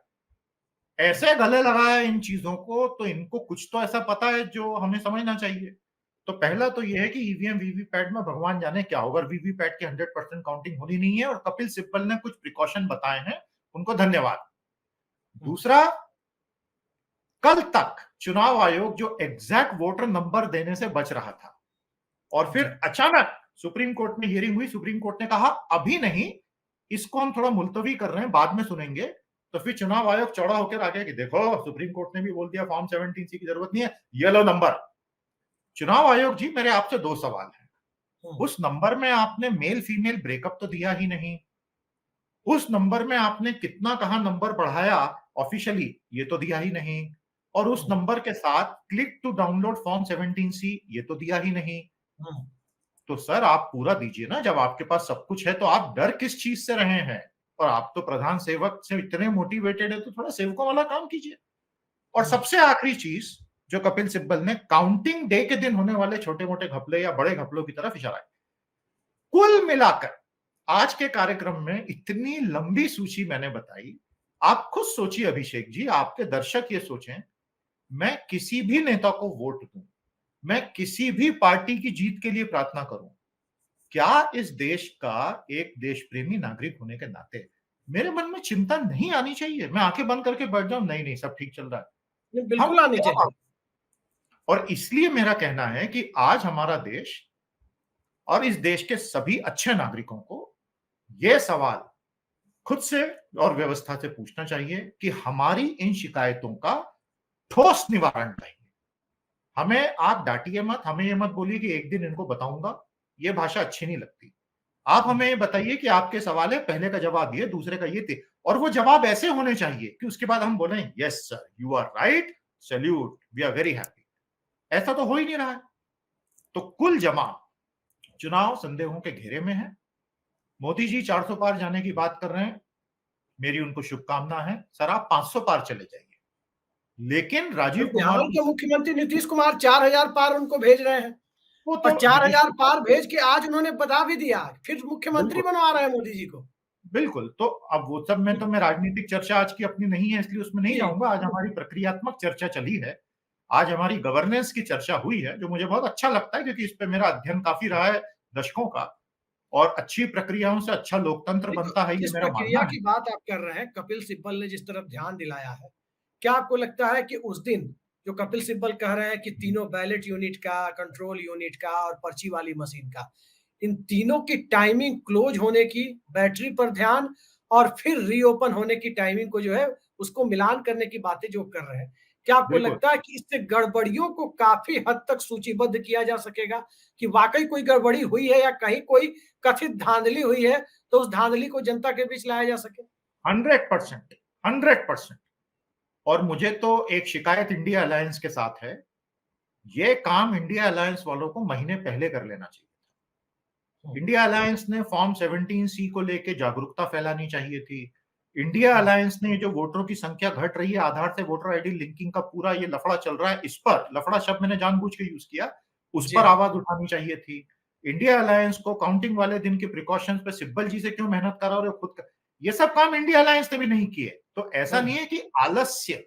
ऐसे गले लगाया इन चीजों को। तो इनको कुछ तो ऐसा पता है जो हमें समझना चाहिए। तो पहला तो ये है कि ईवीएम वीवीपैट में भगवान जाने क्या होगा, वीवीपैट की 100% काउंटिंग होनी नहीं है और कपिल सिब्बल ने कुछ प्रिकॉशन बताए हैं, उनको धन्यवाद। दूसरा, कल तक चुनाव आयोग जो एग्जैक्ट वोटर नंबर देने से बच रहा था और फिर अचानक सुप्रीम कोर्ट में हियरिंग हुई, सुप्रीम कोर्ट ने कहा अभी नहीं, इसको हम थोड़ा मुलतवी कर रहे हैं, बाद में सुनेंगे। तो फिर चुनाव आयोग चौड़ा होकर आ गया कि देखो सुप्रीम कोर्ट ने भी बोल दिया फॉर्म 17 सी की जरूरत नहीं है, ये लो नंबर। चुनाव आयोग जी, मेरे आपसे दो सवाल हैं। उस नंबर में आपने मेल फीमेल ब्रेकअप तो दिया ही नहीं, उस नंबर में आपने कितना कहा नंबर बढ़ाया ऑफिशियली, ये तो दिया ही नहीं, और उस नंबर के साथ क्लिक टू डाउनलोड फॉर्म 17 सी, ये तो दिया ही नहीं। तो सर आप पूरा दीजिए ना, जब आपके पास सब कुछ है तो आप डर किस चीज से रहे हैं? और आप तो प्रधान सेवक से इतने मोटिवेटेड है तो थोड़ा सेवकों वाला काम कीजिए। और सबसे आखिरी चीज जो कपिल सिब्बल ने काउंटिंग डे के दिन होने वाले छोटे मोटे घपले या बड़े घपलों की तरफ इशारा है। कुल मिलाकर आज के कार्यक्रम में इतनी लंबी सूची मैंने बताई, आप खुद सोचिए अभिषेक जी, आपके दर्शक ये सोचें, मैं किसी भी नेता को वोट दूं, मैं किसी भी पार्टी की जीत के लिए प्रार्थना करूं, क्या इस देश का एक देश प्रेमी नागरिक होने के नाते मेरे मन में चिंता नहीं आनी चाहिए? मैं आंखें बंद करके बैठ जाऊं, नहीं नहीं सब ठीक चल रहा है। हम बिल्कुल आनी चाहिए। और इसलिए मेरा कहना है कि आज हमारा देश और इस देश के सभी अच्छे नागरिकों को यह सवाल खुद से और व्यवस्था से पूछना चाहिए कि हमारी इन शिकायतों का ठोस निवारण चाहिए। हमें आप डांटिए मत, हमें ये मत बोलिए कि एक दिन इनको बताऊंगा, ये भाषा अच्छी नहीं लगती। आप हमें ये बताइए कि आपके सवाल है, पहले का जवाब ये, दूसरे का ये थे, और वो जवाब ऐसे होने चाहिए कि उसके बाद हम बोलें yes sir you are right, salute, we are very happy. ऐसा तो हो ही नहीं रहा है। तो कुल जमा चुनाव संदेहों के घेरे में है। मोदी जी 400 पार जाने की बात कर रहे हैं, मेरी उनको शुभकामना है, सर आप 500 पार चले जाइए। लेकिन राजीव कुमार बिहार के मुख्यमंत्री नीतीश कुमार 4000 पार उनको भेज रहे हैं, वो और तो 4000 पार भेज के आज उन्होंने बता भी दिया, फिर मुख्यमंत्री बनवा रहे हैं मोदी जी को। बिल्कुल, तो अब वो सब में तो मैं राजनीतिक चर्चा आज की अपनी नहीं है, इसलिए उसमें नहीं जाऊंगा। आज हमारी प्रक्रियात्मक चर्चा चली है, आज हमारी गवर्नेंस की चर्चा हुई है, जो मुझे बहुत अच्छा लगता है क्योंकि इस पे मेरा अध्ययन काफी रहा है दशकों का, और अच्छी प्रक्रियाओं से अच्छा लोकतंत्र बनता है, ये जिस मेरा प्रक्रिया मानना है। की बात आप कर रहे हैं, कपिल सिब्बल ने जिस तरफ ध्यान दिलाया है, क्या आपको लगता है कि उस दिन जो कपिल सिब्बल कह रहे हैं कि तीनों बैलेट यूनिट का, कंट्रोल यूनिट का और पर्ची वाली मशीन का, इन तीनों की टाइमिंग क्लोज होने की, बैटरी पर ध्यान और फिर रीओपन होने की टाइमिंग को जो है उसको मिलान करने की बातें जो कर रहे हैं, क्या आपको बिल्कुल, लगता है कि इससे गड़बड़ियों को काफी हद तक सूचीबद्ध किया जा सकेगा कि वाकई कोई गड़बड़ी हुई है या कहीं कोई कथित धांधली हुई है, तो उस धांधली को जनता के बीच लाया जा सके? 100%, 100%। और मुझे तो एक शिकायत इंडिया अलायंस के साथ है, ये काम इंडिया अलायंस वालों को महीने पहले कर लेना चाहिए। इंडिया अलायंस ने फॉर्म 17 सी को लेके जागरूकता फैलानी चाहिए थी। इंडिया अलायंस ने जो वोटरों की संख्या घट रही है, आधार से वोटर आईडी लिंकिंग का पूरा ये लफड़ा चल रहा है, इस पर लफड़ा शब्द मैंने जानबूझ के यूज किया, उस पर आवाज उठानी चाहिए थी। इंडिया अलायंस को काउंटिंग वाले दिन के प्रिकॉशंस पे सिब्बल जी से क्यों मेहनत करा और खुद का, ये सब काम इंडिया अलायंस ने भी नहीं किए। तो ऐसा नहीं है कि आलस्य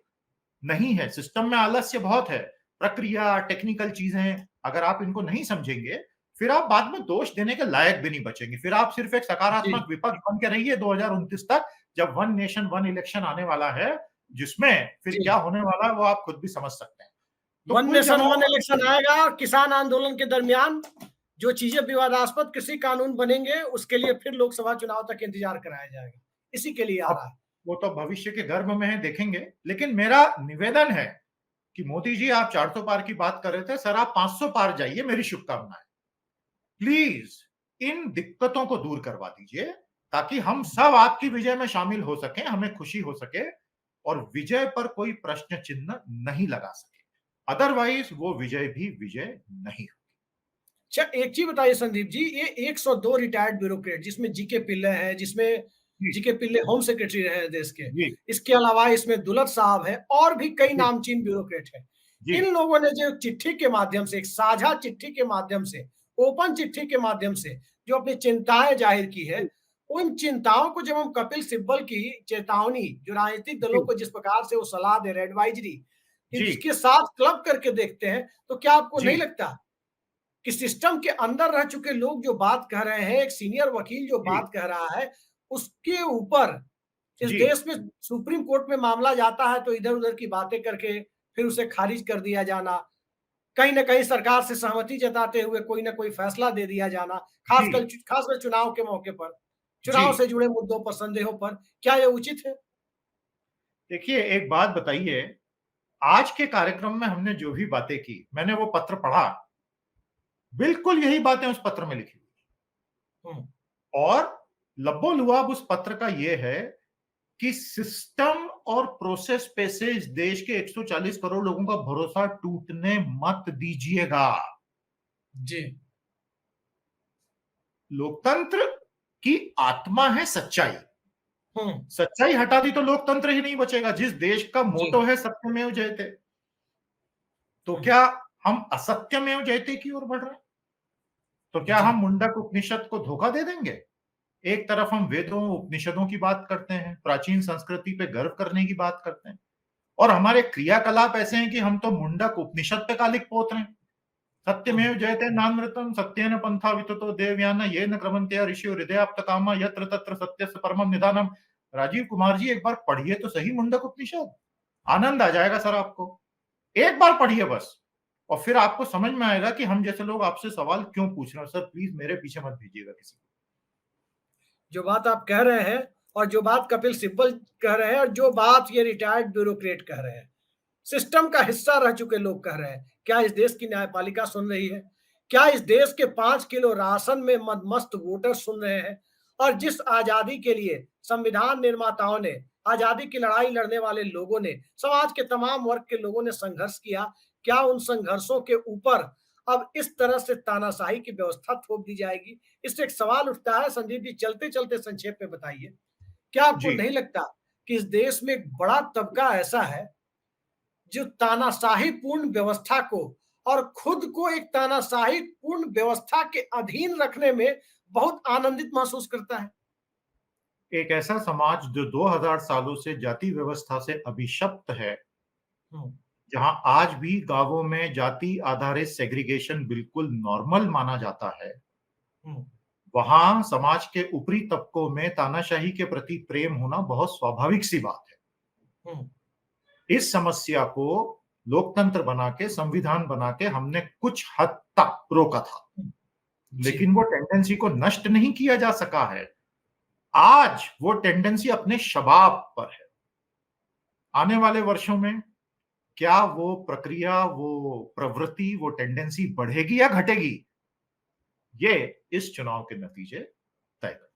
नहीं है, सिस्टम में आलस्य बहुत है, प्रक्रिया, टेक्निकल चीजें, अगर आप इनको नहीं समझेंगे, फिर आप बाद में दोष देने के लायक भी नहीं बचेंगे। फिर आप सिर्फ एक सकारात्मक विपक्ष बन के रहिए 2029 तक, जब वन नेशन वन इलेक्शन आने वाला है, जिसमें फिर क्या होने वाला है वो आप खुद भी समझ सकते हैं। तो वन नेशन वन इलेक्शन आएगा और किसान आंदोलन के दरमियान जो चीजें विवादास्पद कृषि कानून बनेंगे, उसके लिए फिर लोकसभा चुनाव तक इंतजार कराया जाएगा। इसी के लिए आ रहा है। वो तो भविष्य के गर्भ में है, देखेंगे। लेकिन मेरा निवेदन है कि मोदी जी आप 400 पार की बात कर रहे थे, सर आप 500 पार जाइए, मेरी शुभकामनाएं। प्लीज इन दिक्कतों को दूर करवा दीजिए ताकि हम सब आपकी विजय में शामिल हो सकें, हमें खुशी हो सके और विजय पर कोई प्रश्न चिन्ह नहीं लगा सके। अदरवाइज वो विजय भी विजय नहीं होगी। अच्छा, एक चीज बताइए संदीप जी, ये 102 रिटायर्ड ब्यूरोक्रेट जिसमें जीके पिल्ले हैं, जिसमें जीके पिल्ले होम सेक्रेटरी रहे हैं देश के, इसके अलावा इसमें दुलत साहब है और भी कई नामचीन ब्यूरोक्रेट हैं। इन लोगों ने जो चिट्ठी के माध्यम से, एक साझा चिट्ठी के माध्यम से, ओपन चिट्ठी के माध्यम से जो अपनी चिंताएं जाहिर की है, उन चिंताओं को जब हम कपिल सिब्बल की चेतावनी जो राजनीतिक दलों को जिस प्रकार से वो सलाह दे रहे, एडवाइजरी, इसके साथ क्लब करके देखते हैं, तो क्या आपको नहीं लगता कि सिस्टम के अंदर रह चुके लोग जो बात कह रहे हैं, एक सीनियर वकील जो जी, बात कह रहा है, उसके ऊपर इस जी, देश में सुप्रीम कोर्ट में मामला जाता है तो इधर-उधर की बातें करके फिर उसे खारिज कर दिया जाना, कहीं न कहीं सरकार से सहमति जताते हुए कोई न कोई फैसला दे दिया जाना, जी, खासकर चुनाव के मौके पर, जी। चुनाव से जुड़े मुद्दों पर, संदेहों पर, क्या ये उचित है? देखिए, एक बात बताइए, आज के कार्यक्रम में हमने जो भी बातें की, मैंने वो पत्र पढ़ा, बिल्कुल यही बातें उस पत्र में लिखी हुई हुँ, और लब्बो-लुआब उस पत्र का ये है कि सिस्टम और प्रोसेस पे से इस देश के 140 करोड़ लोगों का भरोसा टूटने मत दीजिएगा। जी। लोकतंत्र की आत्मा है सच्चाई। हुँ, सच्चाई हटा दी तो लोकतंत्र ही नहीं बचेगा। जिस देश का जी। मोटो है सत्यमेव जयते, तो हुँ, क्या हम असत्यमेव जयते की ओर बढ़ रहे हैं? तो क्या जी, हम मुंडक उपनिषद को धोखा दे देंगे? एक तरफ हम वेदों, उपनिषदों की बात करते हैं, प्राचीन संस्कृति पे गर्व करने की बात करते हैं और हमारे क्रियाकलाप ऐसे हैं कि हम तो मुंडक उपनिषद पे कालिक पोत रहे हैं। हुँ, सत्यमेव जयते नानृतं सत्येन पन्था विततो देवयान येन क्रमन्ते ऋषियो हृदयाप्तकामा यत्र तत्र सत्यस्य परमं निधानम्। राजीव कुमार जी एक बार पढ़िए तो सही मुंडक उपनिषद, आनंद आ जाएगा सर आपको। एक बार पढ़िए बस और फिर आपको समझ में आएगा कि हम जैसे लोग आपसे सवाल क्यों पूछ रहे हैं। सर प्लीज मेरे पीछे मत भेजिएगा किसी को। जो बात आप कह रहे हैं और जो बात कपिल सिब्बल कह रहे हैं और जो बात ये रिटायर्ड ब्यूरोक्रेट कह रहे हैं, सिस्टम का हिस्सा रह चुके लोग कह रहे हैं, क्या इस देश की न्यायपालिका सुन रही है? क्या इस देश के 5 किलो राशन में मदमस्त वोटर सुन रहे हैं? और जिस आज़ादी के लिए संविधान निर्माताओं ने, आज़ादी की लड़ाई लड़ने वाले लोगों ने, समाज के तमाम वर्ग के लोगों ने संघर्ष किया, क्या उन संघर्षों के ऊपर अब इस तरह से तानाशाही की व्यवस्था थोप दी जाएगी? इससे एक सवाल उठता है संदीप जी, चलते-चलते संक्षेप में बताइए, क्या आपको जी, नहीं लगता कि इस देश में एक बड़ा तबका ऐसा है जो तानाशाही पूर्ण व्यवस्था को और खुद को एक तानाशाही पूर्ण व्यवस्था के अधीन रखने में बहुत आनंदित महसूस करता है। एक ऐसा समाज जो 2000 सालों से जाति व्यवस्था से अभिशप्त है, हुँ, जहां आज भी गांवों में जाति आधारित सेग्रीगेशन बिल्कुल नॉर्मल माना जाता है, हुँ, वहां समाज के ऊपरी तबकों में तानाशाही के प्रति प्रेम होना बहुत स्वाभाविक सी बात है। हुँ, इस समस्या को लोकतंत्र बना के, संविधान बना के हमने कुछ हद तक रोका था, हुँ, जी, लेकिन वो टेंडेंसी को नष्ट नहीं किया जा सका है। आज वो टेंडेंसी अपने शबाब पर है। आने वाले वर्षों में क्या वो प्रक्रिया, वो प्रवृत्ति, वो टेंडेंसी बढ़ेगी या घटेगी? ये इस चुनाव के नतीजे तय कर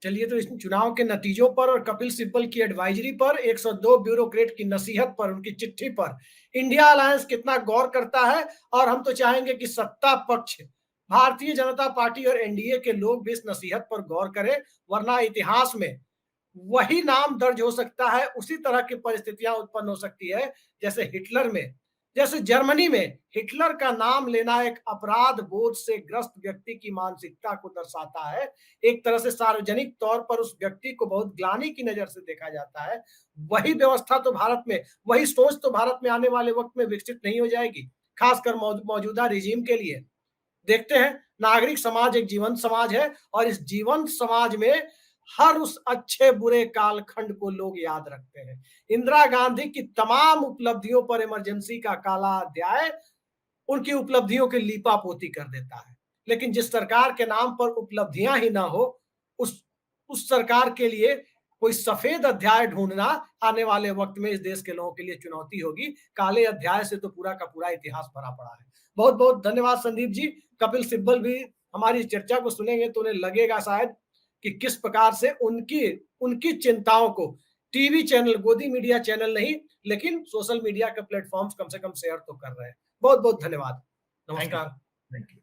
चलिए तो इस चुनाव के नतीजों पर और कपिल सिब्बल की एडवाइजरी पर, 102 ब्यूरोक्रेट की नसीहत पर, उनकी चिट्ठी पर इंडिया अलायंस कितना गौर करता है और हम तो चाहेंगे कि सत्ता पक्ष, भारतीय जनता पार्टी और एनडीए के लोग भी इस नसीहत पर गौर करें, वरना इतिहास में वही नाम दर्ज हो सकता है, उसी तरह की परिस्थितियां उत्पन्न हो सकती है जैसे हिटलर में, जैसे जर्मनी में हिटलर का नाम लेना एक अपराध बोध से ग्रस्त व्यक्ति की मानसिकता को दर्शाता है। एक तरह से सार्वजनिक तौर पर उस व्यक्ति को बहुत ग्लानि की नजर से देखा जाता है। वही व्यवस्था तो भारत में, वही सोच तो भारत में आने वाले वक्त में विकसित नहीं हो जाएगी, खासकर मौजूदा रिजीम के लिए। देखते हैं, नागरिक समाज एक जीवंत समाज है और इस जीवंत समाज में हर उस अच्छे बुरे कालखंड को लोग याद रखते हैं। इंदिरा गांधी की तमाम उपलब्धियों पर इमरजेंसी का काला अध्याय उनकी उपलब्धियों की लीपापोती कर देता है। लेकिन जिस सरकार के नाम पर उपलब्धियां ही ना हो, उस उस सरकार के लिए कोई सफेद अध्याय ढूंढना आने वाले वक्त में इस देश के लोगों के लिए चुनौती होगी। काले अध्याय से तो पूरा का पूरा इतिहास भरा पड़ा है। बहुत बहुत धन्यवाद संदीप जी। कपिल सिब्बल भी हमारी चर्चा को सुनेंगे तो उन्हें लगेगा शायद कि किस प्रकार से उनकी उनकी चिंताओं को टीवी चैनल, गोदी मीडिया चैनल नहीं, लेकिन सोशल मीडिया के प्लेटफॉर्म्स कम से कम शेयर तो कर रहे हैं। बहुत बहुत धन्यवाद। थैंक यू नमस्कार। Sir, thank you.